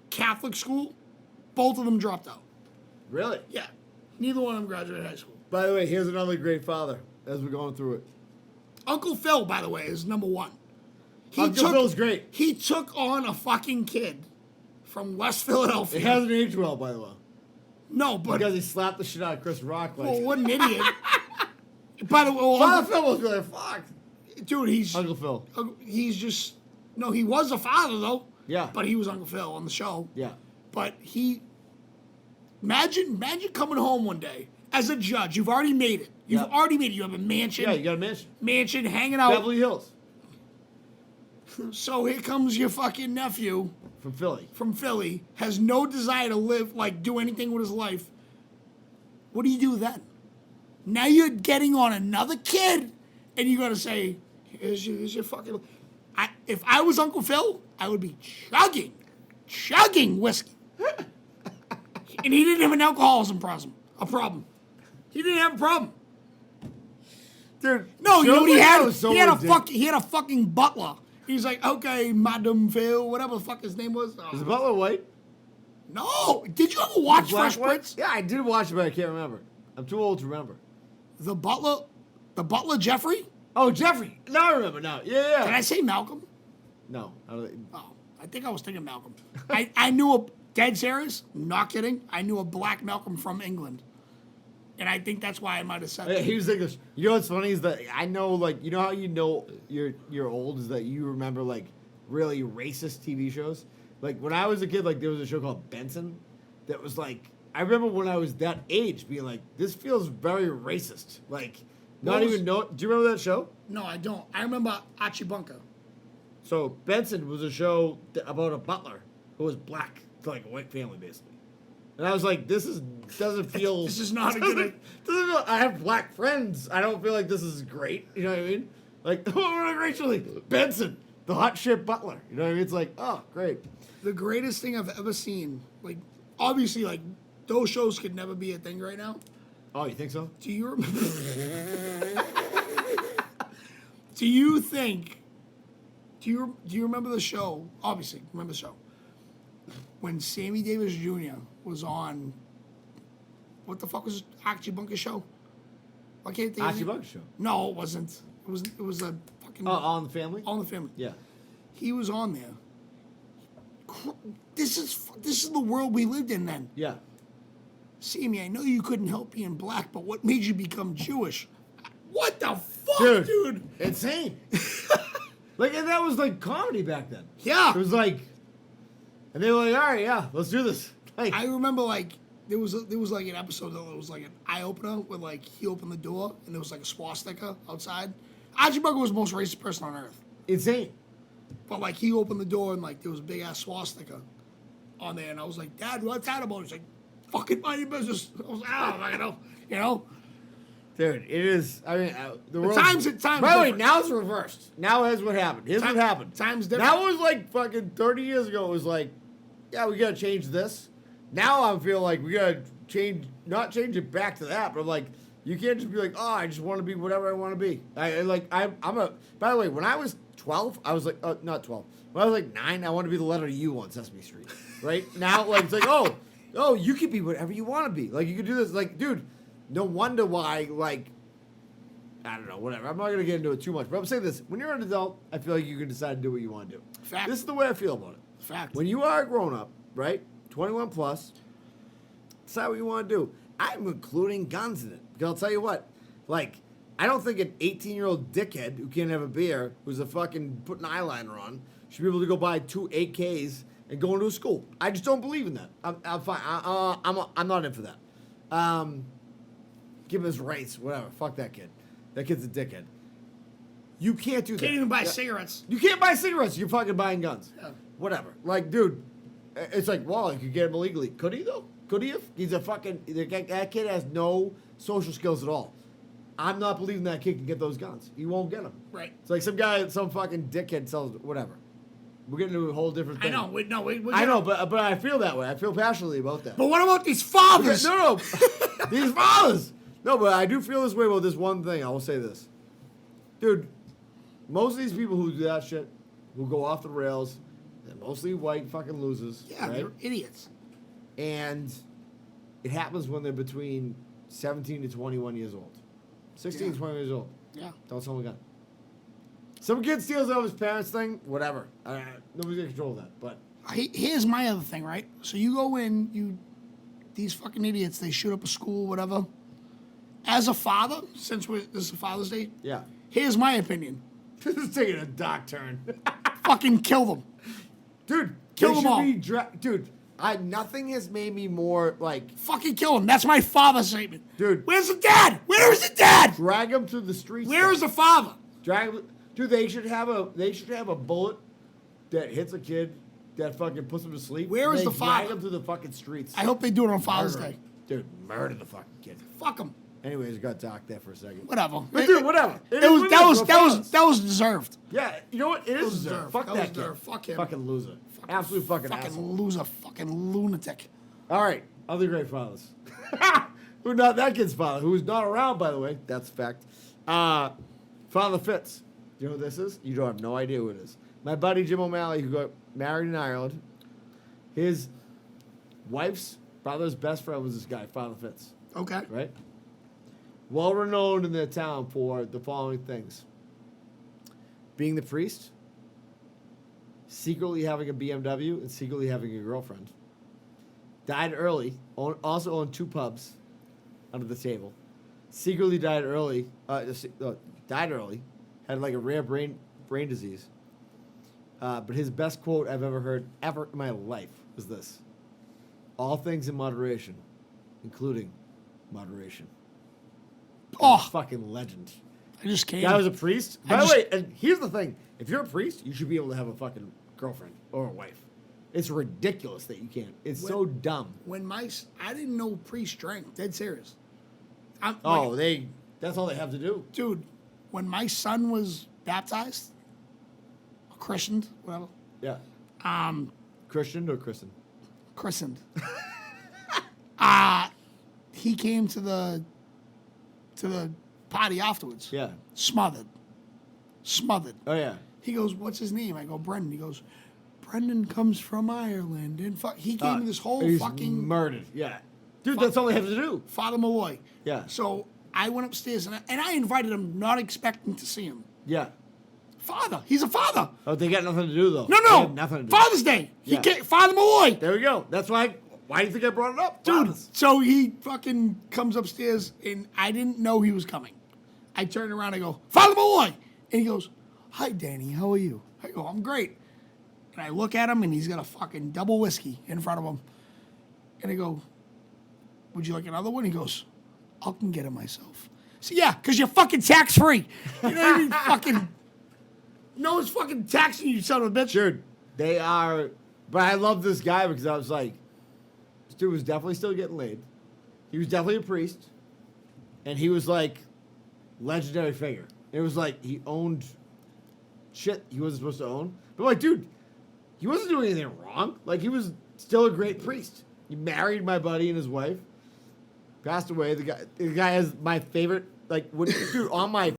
Catholic school. Both of them dropped out. Really? Yeah, neither one of them graduated high school. By the way, here's another great father as we're going through it. Uncle Phil, by the way, is number one. Uncle Phil's great. He took on a fucking kid from West Philadelphia. It hasn't aged well, by the way. No, but Because he slapped the shit out of Chris Rock. Like, well, what an idiot. By the way, Father Phil was really fucked. dude, Uncle Phil. he's just no. He was a father though. Yeah. But he was Uncle Phil on the show. Yeah. But imagine coming home one day as a judge. You've already made it. You've Yeah. already made it. You have a mansion. Yeah, you got a mansion. Hanging out. Beverly Hills. So here comes your fucking nephew From Philly. from Philly, has no desire to live, like, do anything with his life. What do you do then? Now you're getting on another kid, and you gotta say, here's your fucking... If I was Uncle Phil, I would be chugging whiskey. And he didn't have an alcoholism problem. He didn't have a problem. Dude. No, you know what he had? So He had a fucking butler. He's like, okay, Madam Phil, whatever the fuck his name was. Is the butler white? No, did you ever watch Black Fresh white? Prince? Yeah, I did watch it, but I can't remember. I'm too old to remember. The butler Jeffrey? Oh, Jeffrey. Now I remember. Now. Yeah. Did I say Malcolm? No. I don't, Oh, I think I was thinking Malcolm. I knew a, dead serious, not kidding, I knew a black Malcolm from England. And I think that's why I might have said yeah, that. he was English. You know what's funny is that I know, like, you know how you know you're old is that you remember, like, really racist TV shows? Like, when I was a kid, like, there was a show called Benson that was, like, I remember when I was that age being like, this feels very racist. Like, not What was- even know. Do you remember that show? No, I don't. I remember Achibunka. So, Benson was a show about a butler who was black to, like, a white family, basically. And I was like, doesn't feel. This is not a good. Doesn't feel, I have black friends. I don't feel like this is great. You know what I mean? Like, oh, Rachel Benson, the hot shit butler. You know what I mean? It's like, oh, great. The greatest thing I've ever seen, like, obviously, like, those shows could never be a thing right now. Oh, you think so? Do you remember? Do you think? Do you remember the show? Obviously, remember the show when Sammy Davis Jr. was on. What the fuck was Archie Bunker's show? Why can't I think of Archie it? Bunker show. No, it wasn't. It was a fucking. Oh, All in the Family? All in the Family. Yeah. He was on there. This is the world we lived in then. Yeah. Sammy, I know you couldn't help being black, but what made you become Jewish? What the fuck, dude? Insane. Like, and that was like comedy back then. Yeah. It was like, and they were like, all right, yeah, let's do this. Like, I remember like there was like an episode that was like an eye opener where like he opened the door and there was like a swastika outside. Archie Bunker was the most racist person on earth. insane. But like he opened the door and like there was a big ass swastika on there and I was like, Dad, what's that about? He's like, fucking mind your business. I was like, oh, I know, you know. Dude, it is. I mean, the world. times By the way, different. now it's reversed. Now here's what happened. Here's what happened. Times different. That was like fucking 30 years ago. It was like, yeah, we gotta change this. Now I feel like we gotta not change it back to that, but I'm like, you can't just be like, oh, I just want to be whatever I want to be. I'm a. By the way, when I was 12, I was like, not 12. When I was like 9, I wanted to be the letter U on Sesame Street. Right now, like it's like, oh, you can be whatever you want to be. Like you can do this. Like, dude. No wonder why, like, I don't know, whatever. I'm not going to get into it too much. But I'm saying this. When you're an adult, I feel like you can decide to do what you want to do. Fact. This is the way I feel about it. Fact. When you are a grown-up, right, 21 plus, decide what you want to do. I'm including guns in it. Because I'll tell you what, like, I don't think an 18-year-old dickhead who can't have a beer, who's a fucking putting eyeliner on, should be able to go buy 2 AKs and go into a school. I just don't believe in that. I'm fine. I'm not in for that. Give him his rights, whatever. Fuck that kid. That kid's a dickhead. You can't do that. Can't even buy cigarettes. You can't buy cigarettes. You're fucking buying guns. Yeah. Whatever. Like, dude, it's like, well, you could get him illegally. Could he, though? Could he have? He's a fucking... That kid has no social skills at all. I'm not believing that kid can get those guns. He won't get them. Right. It's like some fucking dickhead sells... Whatever. We're getting into a whole different thing. I know. I know, but I feel that way. I feel passionately about that. But what about these fathers? No. These fathers. No, but I do feel this way about this one thing. I will say this. Dude, most of these people who do that shit, who go off the rails, they're mostly white fucking losers. Yeah, right? they're idiots. And it happens when they're between 17 to 21 years old. 16 to 20 years old. Yeah. Don't sell a gun. Some kid steals out of his parents' thing, whatever. Nobody's going to control that. But Here's my other thing, right? So you go in, these fucking idiots, they shoot up a school, whatever. As a father, since this is Father's Day, yeah. here's my opinion. This is taking a dark turn. Fucking kill them. Dude, Kill them all. Dude, nothing has made me more, like... Fucking kill them. That's my father's statement. Dude. Where's the dad? Where is the dad? Drag him through the streets. Where is the father? Drag him... Dude, they should have a bullet that hits a kid that fucking puts him to sleep. Where is the father? Drag him through the fucking streets. I hope they do it on Father's Murder Day. him. Dude, murder the fucking kid. Fuck them. Anyways, it got dark there for a second. Whatever. But dude, whatever. That was deserved. Yeah, you know what? It is deserved. deserved. Fuck That that was kid. deserved. Fuck him. Fucking loser. Absolute fucking Fucking asshole. loser. Fucking lunatic. All right, other great fathers. Who not that kid's father, who is not around, by the way. That's a fact. Father Fitz. Do you know who this is? You don't have no idea who it is. My buddy Jim O'Malley, who got married in Ireland. His wife's brother's best friend was this guy, Father Fitz. Okay. Right? Well renowned in their town for the following things: being the priest, secretly having a BMW, and secretly having a girlfriend. Died early. Also owned 2 pubs under the table. Secretly died early. Died early. Had like a rare brain disease. But his best quote I've ever heard ever in my life was this: "All things in moderation, including moderation." Oh, Fucking legend. I just came. Guy was a priest. By the way, and here's the thing: if you're a priest, you should be able to have a fucking girlfriend or a wife. It's ridiculous that you can't. It's so dumb. When I didn't know priest drank. Dead serious. That's all they have to do. Dude, when my son was baptized, or christened, whatever. Yeah. Christian or christened? Christened. He came to the party afterwards. Yeah. Smothered. Oh yeah. He goes, "What's his name?" I go, "Brendan." He goes, "Brendan comes from Ireland." And he gave me this whole he's fucking murdered. Yeah. Dude, that's all they have to do. Father Malloy. Yeah. So I went upstairs and I invited him, not expecting to see him. Yeah. Father. He's a father. Oh, they got nothing to do though. No. They have nothing to do. Father's Day. Yeah. Father Malloy. There we go. That's why. Why do you think I brought it up, Dude, Fathers. so he fucking comes upstairs and I didn't know he was coming. I turn around and I go, "Father Malloy." And he goes, "Hi, Danny. How are you?" I go, "I'm great." And I look at him and he's got a fucking double whiskey in front of him. And I go, "Would you like another one?" He goes, "I can get it myself." So yeah, because you're fucking tax-free. You know what I mean? Fucking, no one's fucking taxing you, son of a bitch. Dude, they are. But I love this guy because I was like, this dude was definitely still getting laid. He was definitely a priest. And he was like, legendary figure. It was like he owned shit he wasn't supposed to own. But like, dude, he wasn't doing anything wrong. Like, he was still a great priest. He married my buddy and his wife. Passed away. The guy has my favorite, like, dude, on my